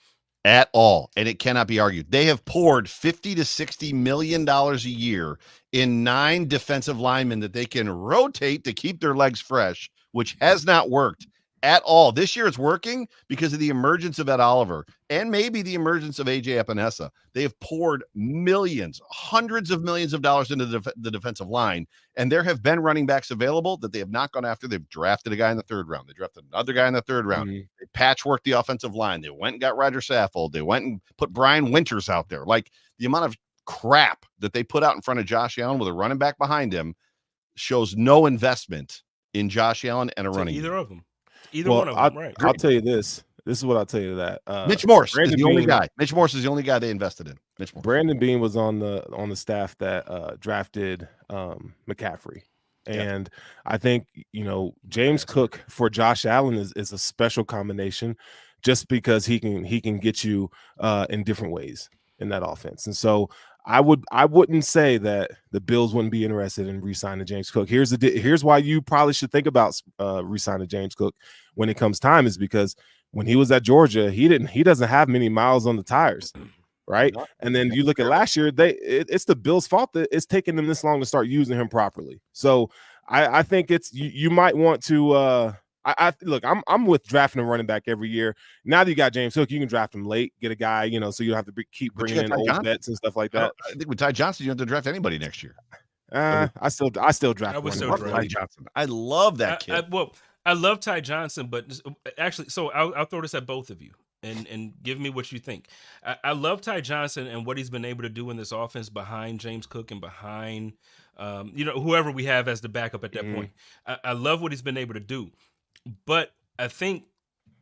at all, and it cannot be argued. They have poured $50 to $60 million a year in 9 defensive linemen that they can rotate to keep their legs fresh, which has not worked at all. This year it's working because of the emergence of Ed Oliver and maybe the emergence of AJ Epinesa. They have poured millions, hundreds of millions of dollars into the defensive line, and there have been running backs available that they have not gone after. They've drafted a guy in the 3rd round. They drafted another guy in the 3rd round. They patchworked the offensive line. They went and got Roger Saffold. They went and put Brian Winters out there. Like, the amount of crap that they put out in front of Josh Allen with a running back behind him shows no investment in Josh Allen and a running either game. Of them. Either one of them, right? I'll tell you this. This is what I'll tell you that Mitch Morse is the only guy. Mitch Morse is the only guy they invested in. Mitch Morse. Brandon Beane was on the staff that drafted McCaffrey. And I think, James Cook for Josh Allen is a special combination just because he can get you in different ways in that offense. And so I wouldn't say that the Bills wouldn't be interested in re-signing James Cook. Here's why you probably should think about re-signing James Cook when it comes time, is because when he was at Georgia, he doesn't have many miles on the tires, right? And then you look at last year, it's the Bills' fault that it's taking them this long to start using him properly. So I think it's you might want to look, I'm with drafting a running back every year. Now that you got James Cook, you can draft him late, get a guy, so you don't have to keep bringing in old vets and stuff like that. I think with Ty Johnson, you don't have to draft anybody next year. I still draft. Ty Johnson. I love that kid. I love Ty Johnson, but actually, so I'll throw this at both of you and give me what you think. I love Ty Johnson and what he's been able to do in this offense behind James Cook and behind, whoever we have as the backup at that point. I love what he's been able to do. But I think,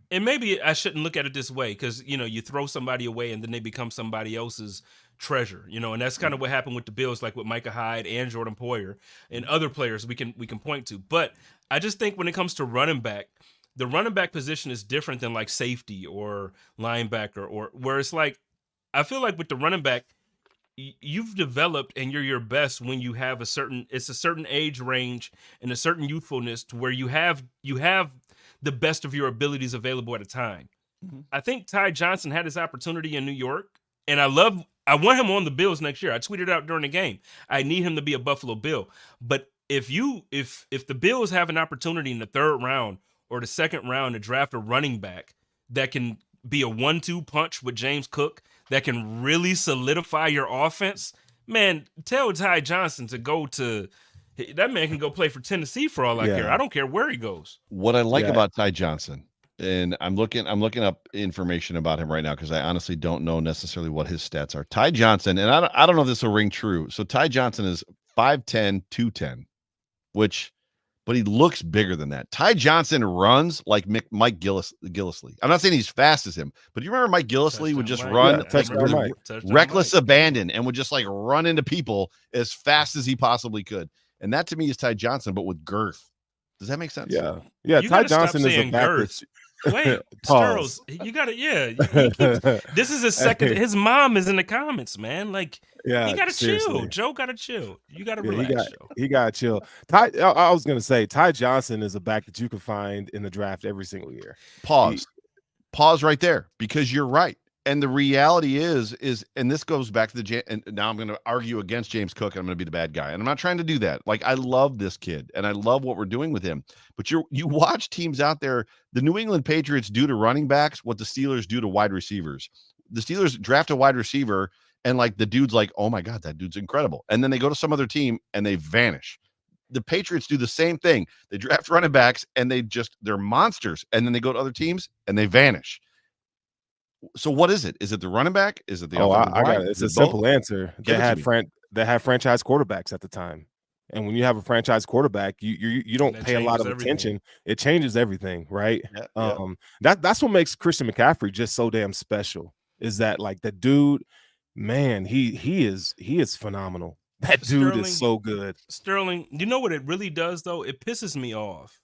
and maybe I shouldn't look at it this way, because you throw somebody away and then they become somebody else's treasure, and that's kind of what happened with the Bills, like with Micah Hyde and Jordan Poyer and other players we can point to. But I just think when it comes to running back, the running back position is different than like safety or linebacker, or where it's like, I feel like with the running back, you've developed and you're your best when you have a certain age range and a certain youthfulness to where you have the best of your abilities available at a time. I think Ty Johnson had his opportunity in New York, and I want him on the Bills next year. I tweeted out during the game, I need him to be a Buffalo Bill. But if the Bills have an opportunity in the 3rd round or the 2nd round to draft a running back that can be a 1-2 punch with James Cook, that can really solidify your offense, man, tell Ty Johnson to go to – that man can go play for Tennessee for all I care. I don't care where he goes. What I like about Ty Johnson, and I'm looking up information about him right now because I honestly don't know necessarily what his stats are. Ty Johnson, and I don't know if this will ring true. So Ty Johnson is 5'10", 210, but he looks bigger than that. Ty Johnson runs like Mike Gillislee. I'm not saying he's fast as him, but you remember Mike Gillislee would just run with reckless abandon and would just like run into people as fast as he possibly could. And that to me is Ty Johnson, but with girth. Does that make sense? Yeah. Ty Johnson is a back. Wait, Sterles, you got to, this is his second. His mom is in the comments, man. Like, you got to chill. Joe got to chill. You got to relax, Joe. He got to chill. I was going to say, Ty Johnson is a back that you can find in the draft every single year. Pause right there, because you're right. And the reality is, and this goes back to and now I'm going to argue against James Cook and I'm going to be the bad guy. And I'm not trying to do that. Like, I love this kid and I love what we're doing with him. But you watch teams out there, the New England Patriots do to running backs what the Steelers do to wide receivers. The Steelers draft a wide receiver and like the dude's like, oh my God, that dude's incredible. And then they go to some other team and they vanish. The Patriots do the same thing. They draft running backs and they're monsters. And then they go to other teams and they vanish. So what is it? Is it the running back? Is it the Oh, offensive I got line? it. It's Is a it both? simple answer. Give it to me. They had franchise quarterbacks at the time. And when you have a franchise quarterback, you don't That pay a lot of changes everything. attention. It changes everything, right? Yeah. That's what makes Christian McCaffrey just so damn special. Is that like the dude, man, he is phenomenal. That dude is so good. Sterling, you know what it really does though? It pisses me off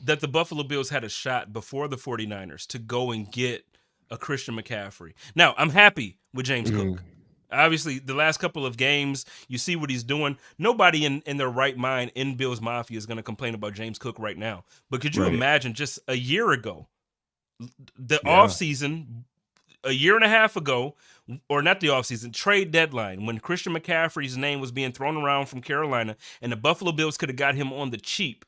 that the Buffalo Bills had a shot before the 49ers to go and get a Christian McCaffrey. Now, I'm happy with James Cook. Obviously, the last couple of games, you see what he's doing. Nobody in their right mind in Bills Mafia is going to complain about James Cook right now. But could you imagine just a year ago, the offseason, a year and a half ago, or not the offseason, trade deadline, when Christian McCaffrey's name was being thrown around from Carolina and the Buffalo Bills could have got him on the cheap.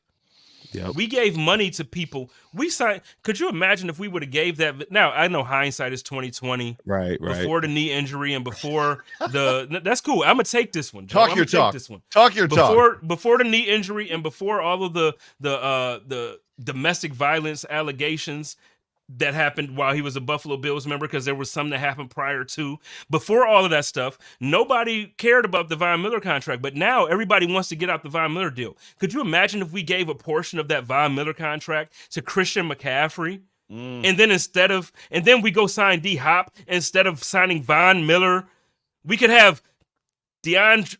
Yep. We gave money to people. We signed. Could you imagine if we would have gave that? Now I know hindsight is 2020. Right. Before the knee injury and before that's cool. I'm gonna take this one. Joe. Talk your talk. This one. Talk your talk. Before the knee injury and before all of the domestic violence allegations that happened while he was a Buffalo Bills member, because there was some that happened prior to. Before all of that stuff, nobody cared about the Von Miller contract, but now everybody wants to get out the Von Miller deal. Could you imagine if we gave a portion of that Von Miller contract to Christian McCaffrey? And then we go sign D Hop instead of signing Von Miller? We could have DeAndre.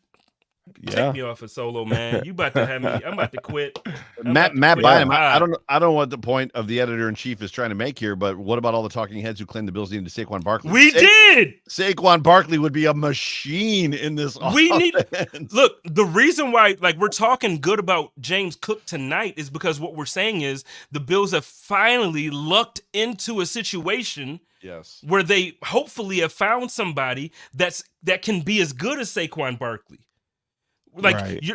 Take me off a solo, man. You about to have me. I'm about to quit. Matt Bynum. I don't know what the point of the editor in chief is trying to make here, but what about all the talking heads who claim the Bills needed Saquon Barkley? We did. Saquon Barkley would be a machine in this. Look, the reason why we're talking good about James Cook tonight is because what we're saying is the Bills have finally lucked into a situation. Yes. Where they hopefully have found somebody that can be as good as Saquon Barkley.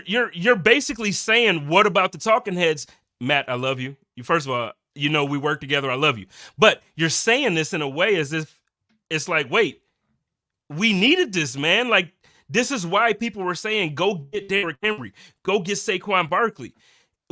You're basically saying, what about the talking heads? Matt, I love you. First of all, we work together. I love you. But you're saying this in a way as if it's like, wait, we needed this, man. Like, this is why people were saying, go get Derrick Henry. Go get Saquon Barkley.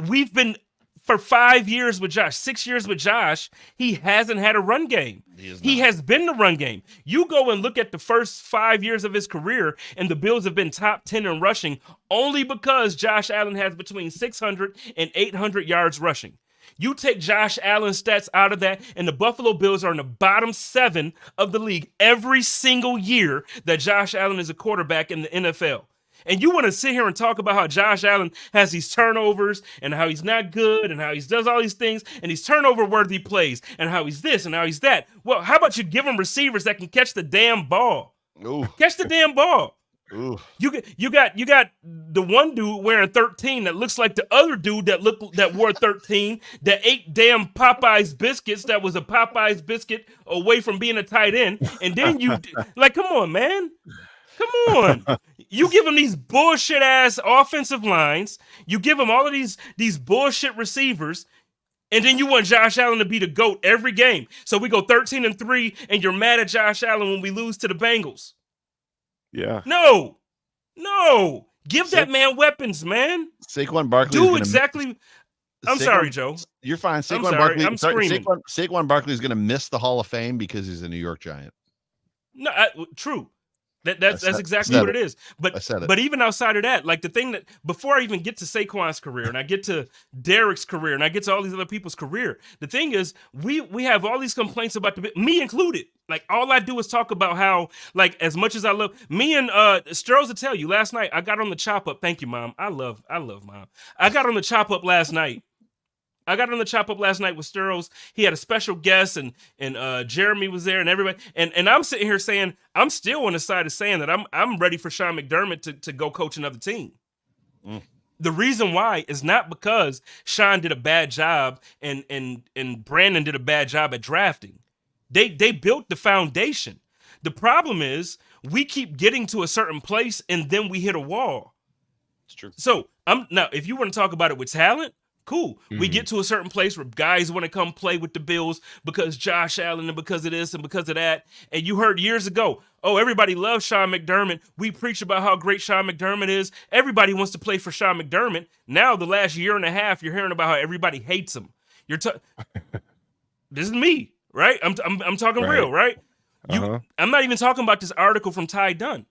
We've been, for 5 years with Josh, 6 years with Josh, he hasn't had a run game. He has been the run game. You go and look at the first 5 years of his career, and the Bills have been top 10 in rushing only because Josh Allen has between 600 and 800 yards rushing. You take Josh Allen's stats out of that, and the Buffalo Bills are in the bottom 7 of the league every single year that Josh Allen is a quarterback in the NFL. And you want to sit here and talk about how Josh Allen has these turnovers and how he's not good and how he does all these things and these turnover-worthy plays and how he's this and how he's that. Well, how about you give him receivers that can catch the damn ball? Ooh. Catch the damn ball. Ooh. You got the one dude wearing 13 that looks like the other dude that wore 13 that ate damn Popeye's biscuits that was a Popeye's biscuit away from being a tight end. And then come on, man. Come on. You give him these bullshit ass offensive lines. You give him all of these bullshit receivers. And then you want Josh Allen to be the GOAT every game. So we go 13-3 and you're mad at Josh Allen when we lose to the Bengals. Yeah. No. Give that man weapons, man. Saquon Barkley. Do exactly. I'm sorry, Joe. You're fine. I'm screaming. Saquon Barkley is going to miss the Hall of Fame because he's a New York Giant. No, true. That's exactly what it is. But even outside of that, like the thing that before I even get to Saquon's career and I get to Derek's career and I get to all these other people's career, the thing is we have all these complaints about me included. Like all I do is talk about how like as much as I love me and Strohs will tell you last night I got on the chop up. Thank you, Mom. I love Mom. I got on the chop up last night. with Sturros. He had a special guest and Jeremy was there and everybody. And I'm sitting here saying, I'm still on the side of saying that I'm ready for Sean McDermott to go coach another team. The reason why is not because Sean did a bad job and Brandon did a bad job at drafting. They built the foundation. The problem is we keep getting to a certain place and then we hit a wall. It's true. So now if you want to talk about it with talent, cool. We get to a certain place where guys want to come play with the Bills because Josh Allen and because of this and because of that. And you heard years ago, oh, everybody loves Sean McDermott. We preach about how great Sean McDermott is. Everybody wants to play for Sean McDermott. Now the last year and a half, you're hearing about how everybody hates him. This is me. right? I'm talking real, right? I'm not even talking about this article from Ty Dunn.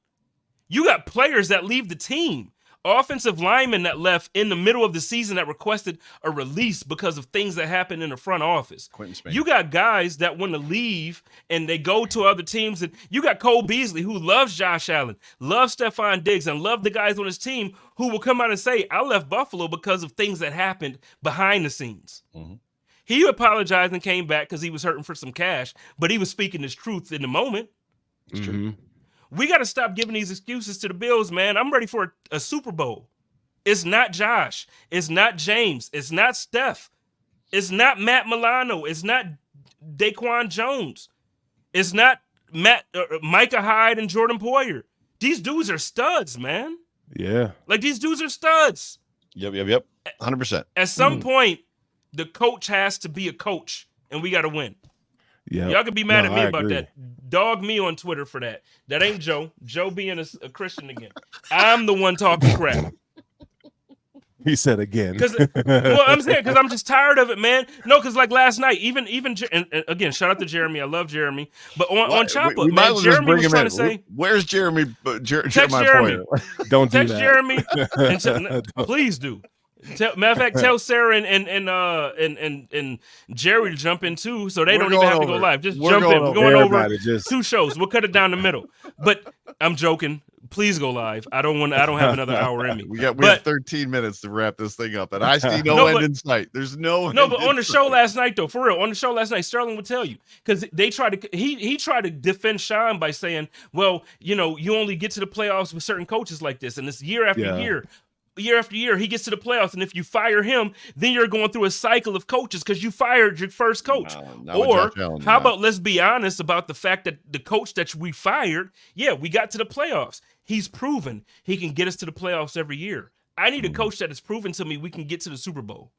You got players that leave the team. Offensive linemen that left in the middle of the season that requested a release because of things that happened in the front office. You got guys that want to leave and they go to other teams. And you got Cole Beasley, who loves Josh Allen, loves Stephon Diggs, and loved the guys on his team, who will come out and say, I left Buffalo because of things that happened behind the scenes. Mm-hmm. He apologized and came back because he was hurting for some cash, but he was speaking his truth in the moment. It's true. We got to stop giving these excuses to the Bills, man. I'm ready for a Super Bowl. It's not Josh. It's not James. It's not Steph. It's not Matt Milano. It's not Daquan Jones. It's not Micah Hyde and Jordan Poyer. These dudes are studs, man. Yeah. Like, these dudes are studs. Yep. 100%. At some point, the coach has to be a coach, and we got to win. Yeah, y'all can be mad at me about that. Dog me on Twitter for that. That ain't Joe. Joe being a Christian again. I'm the one talking crap. He said again. Well, I'm saying because I'm just tired of it, man. No, because like last night, even and again, shout out to Jeremy. I love Jeremy. But on Chop Up, man, Jeremy was trying to say, "Where's Jeremy?" Text Jeremy. Don't do text that. Jeremy. Please do. Matter of fact, tell Sarah and Jerry to jump in too, so they don't even have to go live. Just jump in. We're going over 2 shows. We'll cut it down the middle. But I'm joking. Please go live. I don't have another hour in me. We have 13 minutes to wrap this thing up, and I see no end in sight. There's no. But on the show last night, though, for real, on the show last night, Sterling would tell you because they tried to. He tried to defend Sean by saying, "Well, you only get to the playoffs with certain coaches like this, and it's year after year." Year after year, he gets to the playoffs, and if you fire him, then you're going through a cycle of coaches because you fired your first coach. Or how about let's be honest about the fact that the coach that we fired, we got to the playoffs. He's proven he can get us to the playoffs every year. I need a coach that has proven to me we can get to the Super Bowl.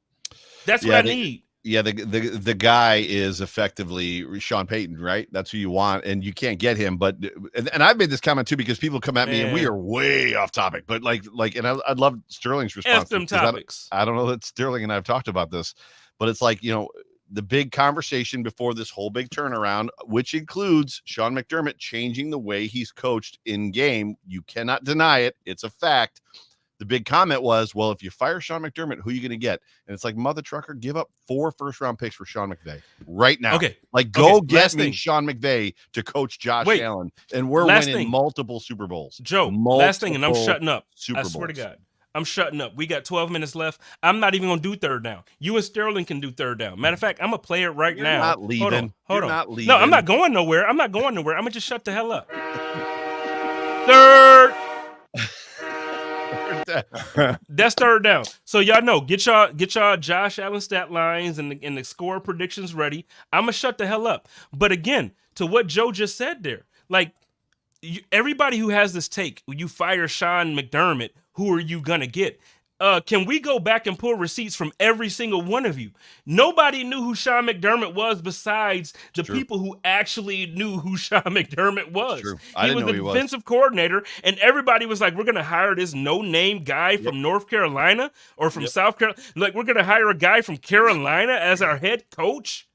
That's what I need. Yeah, the guy is effectively Sean Payton, right? That's who you want, and you can't get him. But and I've made this comment too because people come at me and we are way off topic. But and I'd love Sterling's response. Them topics. I don't know that Sterling and I have talked about this, but it's like the big conversation before this whole big turnaround, which includes Sean McDermott changing the way he's coached in game. You cannot deny it; it's a fact. The big comment was, well, if you fire Sean McDermott, who are you going to get? And it's like, mother trucker, give up 4 first-round picks for Sean McVay right now. Okay. Go get me Sean McVay to coach Josh Allen, and we're winning multiple Super Bowls. Joe, last thing, and I'm shutting up. I swear to God. I'm shutting up. We got 12 minutes left. I'm not even going to do third down. You and Sterling can do third down. Matter of fact, I'm going to play it right now. You're not leaving. Hold on. Not leaving. No, I'm not going nowhere. I'm going to just shut the hell up. Third. That's third down. So y'all know, get y'all Josh Allen stat lines and the score predictions ready. I'm gonna shut the hell up. But again, to what Joe just said there, like everybody who has this take, when you fire Sean McDermott, who are you gonna get? Can we go back and pull receipts from every single one of you? Nobody knew who Sean McDermott was besides the people who actually knew who Sean McDermott was. He was the defensive coordinator, and everybody was like, we're going to hire this no-name guy from North Carolina or from South Carolina. Like, we're going to hire a guy from Carolina as our head coach?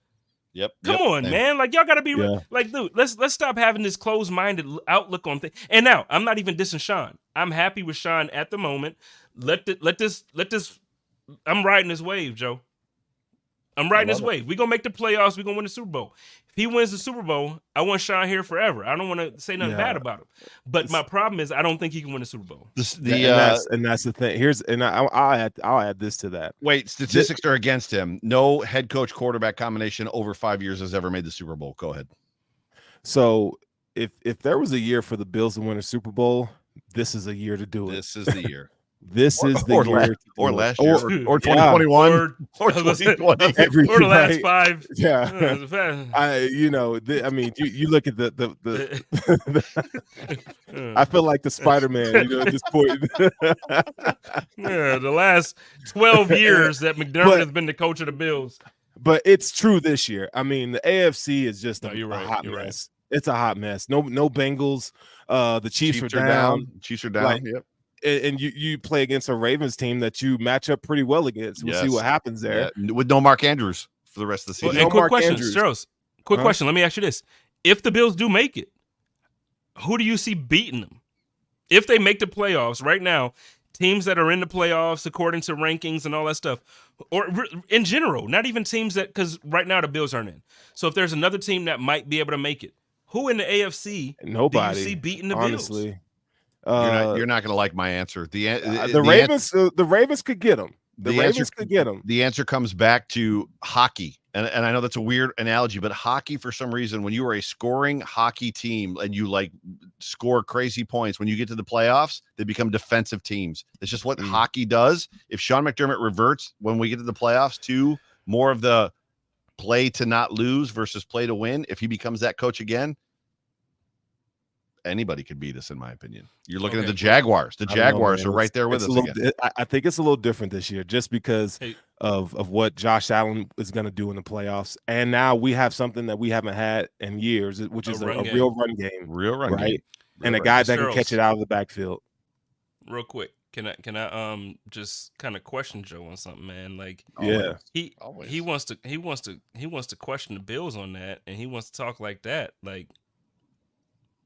Come on, man. Like, y'all got to be like, dude, let's stop having this closed-minded outlook on things. And now, I'm not even dissing Sean. I'm happy with Sean at the moment. Let this. I'm riding this wave, Joe. I'm riding this wave. We're gonna make the playoffs. We're gonna win the Super Bowl. If he wins the Super Bowl, I want Sean here forever. I don't want to say nothing bad about him. But my problem is I don't think he can win the Super Bowl. And that's the thing. I'll add this to that. Wait, statistics are against him. No head coach quarterback combination over 5 years has ever made the Super Bowl. Go ahead. So if there was a year for the Bills to win a Super Bowl, this is a year to do it. This is the year. This is the year, or last year, or 2021, or 2020, or the last 5. I mean, you look at the I feel like the Spider-Man, at this point. The last 12 years that McDermott has been the coach of the Bills. But it's true this year. I mean, the AFC is just a hot mess. Right. It's a hot mess. No Bengals. The Chiefs are down. Chiefs are down. Yep. And you play against a Ravens team that you match up pretty well against. We'll see what happens there. Yeah. With no Mark Andrews for the rest of the season. And quick question, Steros. Quick question. Let me ask you this. If the Bills do make it, who do you see beating them? If they make the playoffs right now, teams that are in the playoffs according to rankings and all that stuff, or in general, not even teams that, because right now the Bills aren't in. So if there's another team that might be able to make it, who in the AFC Nobody, do you see beating the honestly. Bills? You're not going to like my answer. The Ravens, the Ravens could get them. The Ravens could get them. The answer comes back to hockey. And I know that's a weird analogy, but hockey, for some reason, when you are a scoring hockey team and you like score crazy points, when you get to the playoffs, they become defensive teams. It's just what hockey does. If Sean McDermott reverts when we get to the playoffs to more of the play to not lose versus play to win, if he becomes that coach again, anybody could beat us, in my opinion. You're looking at the Jaguars. The Jaguars are right there with us again. I think it's a little different this year just because of what Josh Allen is going to do in the playoffs. And now we have something that we haven't had in years, which is a real run game. Real run right? game. And a guy that can catch it out of the backfield. Real quick. Can I just kind of question Joe on something, man? Like, he wants to question the Bills on that, and he wants to talk like that. Like,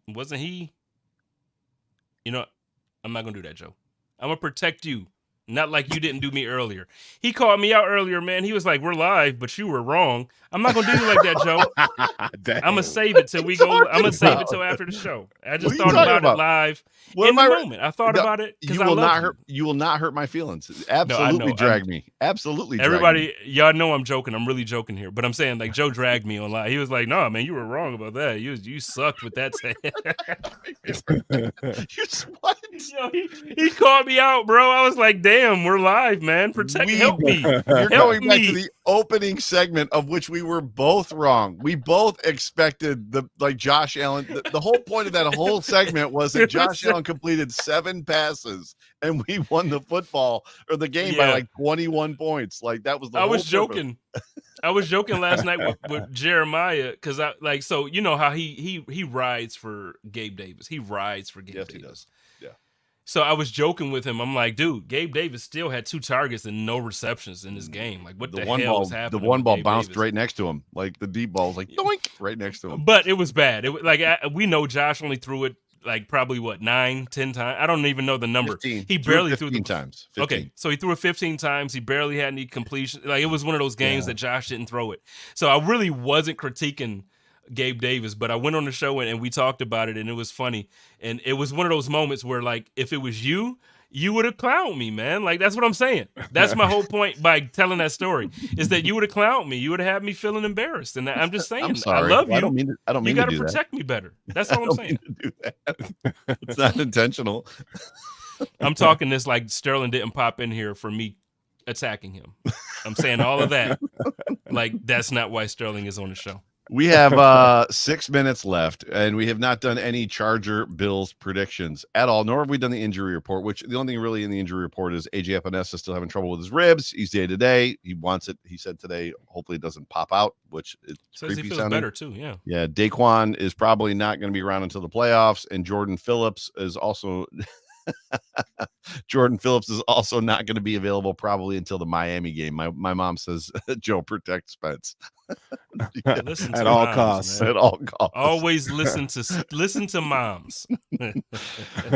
wasn't he? You know, I'm not gonna do that, Joe. I'm gonna protect you. Not like you didn't do me earlier. He called me out earlier, man. He was like, "We're live, but you were wrong." I'm not gonna do you like that, Joe. I'm gonna save it till we go. I'm gonna save it till after the show. I just thought about it live in the moment. I thought about it because I love you. You will not hurt my feelings. Absolutely drag me. Absolutely. Everybody, y'all know I'm joking. I'm really joking here, but I'm saying like Joe dragged me on live. He was like, "No, man, you were wrong about that. You sucked with that." What? Yo, he called me out, bro. I was like, "Damn, we're live, man. Help me." You're going back to the opening segment of which we were both wrong. We both expected Josh Allen. The whole point of that whole segment was that Josh Allen completed 7 passes and we won the football or the game by like 21 points. Like that was the. I was joking. I was joking last night with Jeremiah because so you know how he rides for Gabe Davis. He rides for Gabe Davis. He does. Yeah. So I was joking with him. I'm like, dude, Gabe Davis still had 2 targets and no receptions in this game. Like, what the hell was happening? The one ball bounced right next to him. Like the deep ball was like doink right next to him. But it was bad. We know Josh only threw it like probably 9, 10 times. I don't even know the number. 15. He barely threw 15 times. 15. Okay, so he threw it 15 times. He barely had any completion. Like it was one of those games that Josh didn't throw it. So I really wasn't critiquing Gabe Davis, but I went on the show and we talked about it and it was funny. And it was one of those moments where like if it was you would have clowned me, man. Like that's what I'm saying. That's my whole point by telling that story is that you would have clowned me. You would have had me feeling embarrassed. And I'm just saying, I'm sorry. I love you. I don't mean to you got to do protect me better. That's all I'm saying. Mean to do that. It's not intentional. I'm talking this like Sterling didn't pop in here for me attacking him. I'm saying all of that. Like that's not why Sterling is on the show. We have 6 minutes left, and we have not done any Charger Bills predictions at all, nor have we done the injury report, which the only thing really in the injury report is AJ Epinesa still having trouble with his ribs. He's day-to-day. He wants it. He said today, hopefully it doesn't pop out, which it's says creepy he feels sounding. better too, yeah. Yeah, Daquan is probably not going to be around until the playoffs, and Jordan Phillips is also not going to be available probably until the Miami game. My mom says Joe protect Spence. At all costs. Man. At all costs. Always listen to moms.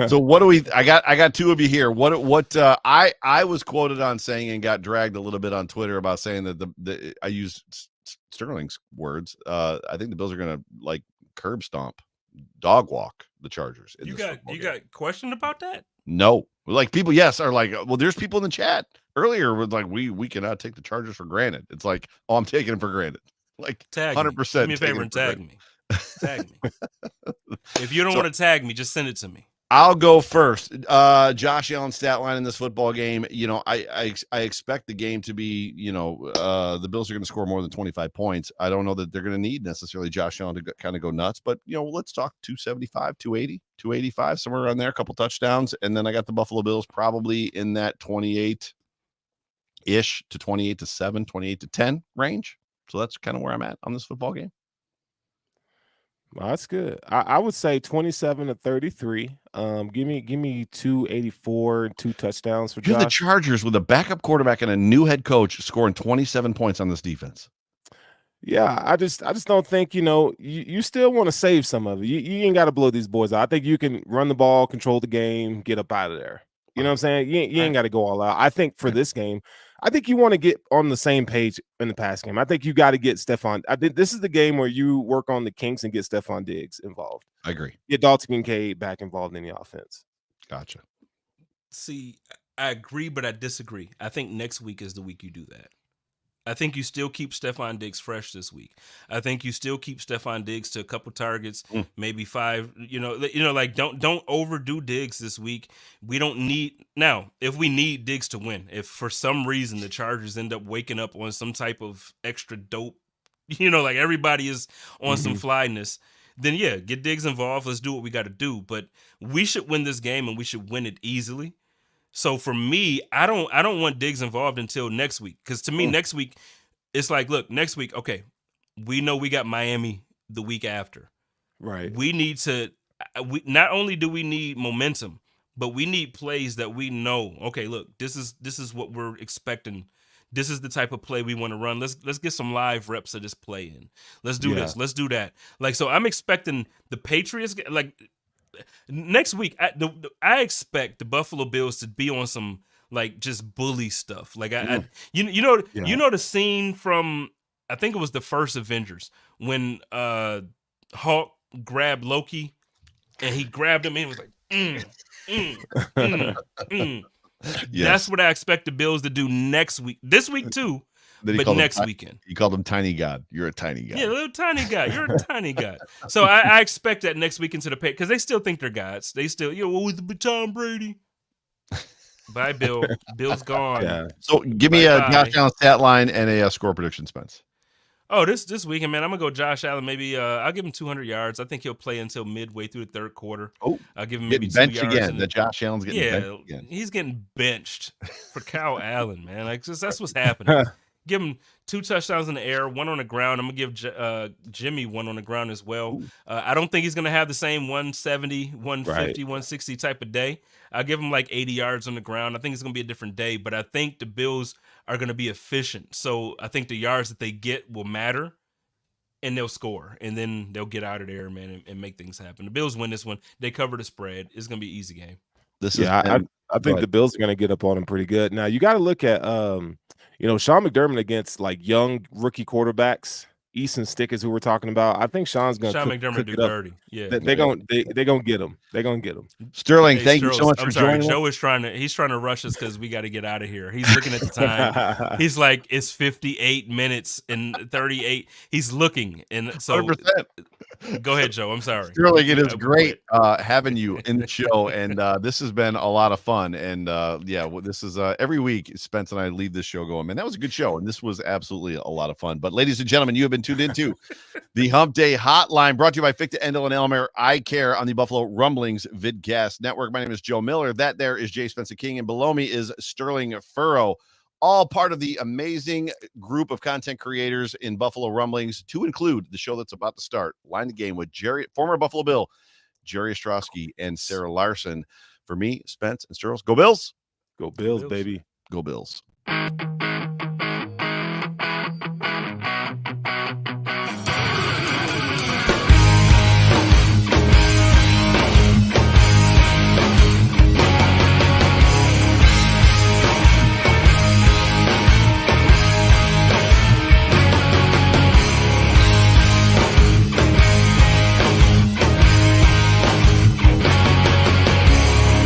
So what do we? I got 2 of you here. What I was quoted on saying and got dragged a little bit on Twitter about saying that I used Sterling's words. I think the Bills are going to like curb stomp, dog walk the Chargers. You got questioned about that? No, like people, are like, well, there's people in the chat earlier with like, we cannot take the Chargers for granted. It's like, oh, I'm taking them for granted. Like 100%. Do me a favor and tag me. Tag me. If you don't want to tag me, just send it to me. I'll go first. Josh Allen stat line in this football game. You know, I expect the game to be, the Bills are going to score more than 25 points. I don't know that they're going to need necessarily Josh Allen to kind of go nuts, but let's talk 275, 280, 285, somewhere around there, a couple touchdowns. And then I got the Buffalo Bills probably in that 28-ish to 28 to 7, 28 to 10 range. So that's kind of where I'm at on this football game. Well, that's good. I would say 27 to 33. Give me 284 and 2 touchdowns for Josh. You're the Chargers with a backup quarterback and a new head coach scoring 27 points on this defense. Yeah, I just don't think, you still want to save some of it. You ain't got to blow these boys out. I think you can run the ball, control the game, get up out of there. You know what I'm saying? You ain't got to go all out. I think for this game, I think you want to get on the same page in the pass game. I think you got to get Stephon. I think this is the game where you work on the kinks and get Stephon Diggs involved. I agree. Get Dalton Kincaid back involved in the offense. Gotcha. See, I agree, but I disagree. I think next week is the week you do that. I think you still keep Stephon Diggs fresh this week. I think you still keep Stephon Diggs to a couple targets, maybe 5. Like don't overdo Diggs this week. We don't need now. If we need Diggs to win, if for some reason the Chargers end up waking up on some type of extra dope, like everybody is on some flyness, then yeah, get Diggs involved. Let's do what we got to do. But we should win this game, and we should win it easily. So for me, I don't want Diggs involved until next week. Because to me, next week, it's like, look, next week, okay, we know we got Miami the week after. Right. We need to not only do we need momentum, but we need plays that we know, okay, look, this is what we're expecting. This is the type of play we want to run. Let's get some live reps of this play in. Let's do this. Let's do that. Like, so I'm expecting the Patriots, like, next week, I expect the Buffalo Bills to be on some like just bully stuff. Like you know the scene from, I think it was the first Avengers when Hulk grabbed Loki and he grabbed him and he was like Yes. That's what I expect the Bills to do next week. This week too. But next weekend. You called him Tiny God. You're a tiny guy. Yeah, a little tiny guy. You're a tiny guy. So I expect that next weekend to the pay, because they still think they're gods. They still, with Tom Brady. Bye, Bill. Bill's gone. Yeah. So give me a Josh Allen stat line and a score prediction, Spence. Oh, this weekend, man, I'm gonna go Josh Allen. Maybe I'll give him 200 yards. I think he'll play until midway through the third quarter. Oh, I'll give him maybe 2 benched yards. Again. The Josh Allen's getting benched again. He's getting benched for Kyle Allen, man. Like, that's what's happening. Give him 2 touchdowns in the air, 1 on the ground. I'm going to give Jimmy 1 on the ground as well. I don't think he's going to have the same 170, 150, 160 type of day. I'll give him like 80 yards on the ground. I think it's going to be a different day, but I think the Bills are going to be efficient. So I think the yards that they get will matter, and they'll score. And then they'll get out of there, man, and make things happen. The Bills win this one. They cover the spread. It's going to be an easy game. I think the Bills are going to get up on them pretty good. Now, you got to look at Sean McDermott against like young rookie quarterbacks, Easton Stick is who we're talking about. I think Sean McDermott do dirty. Yeah, they're gonna get him. They're gonna get him. Sterling, thank you so much for joining. Joe is trying to rush us because we got to get out of here. He's looking at the time. He's like, it's 58 minutes and 38. He's looking, and so 100%. Go ahead, Joe. I'm sorry. Sterling, it is great having you in the show, and this has been a lot of fun. And this is every week Spence and I leave this show going, man, that was a good show, and this was absolutely a lot of fun. But ladies and gentlemen, you have been tuned into the Hump Day Hotline, brought to you by Fichte, Endel, and Elmer Eye Care on the Buffalo Rumblings Vidcast Network. My name is Joe Miller. That there is Jay Spencer King, and below me is Sterling Furrow, all part of the amazing group of content creators in Buffalo Rumblings, to include the show that's about to start, Line the Game, with former Buffalo Bill, Jerry Ostrowski, and Sarah Larson. For me, Spence, and Sterling, go Bills. Go Bills, baby. Go Bills.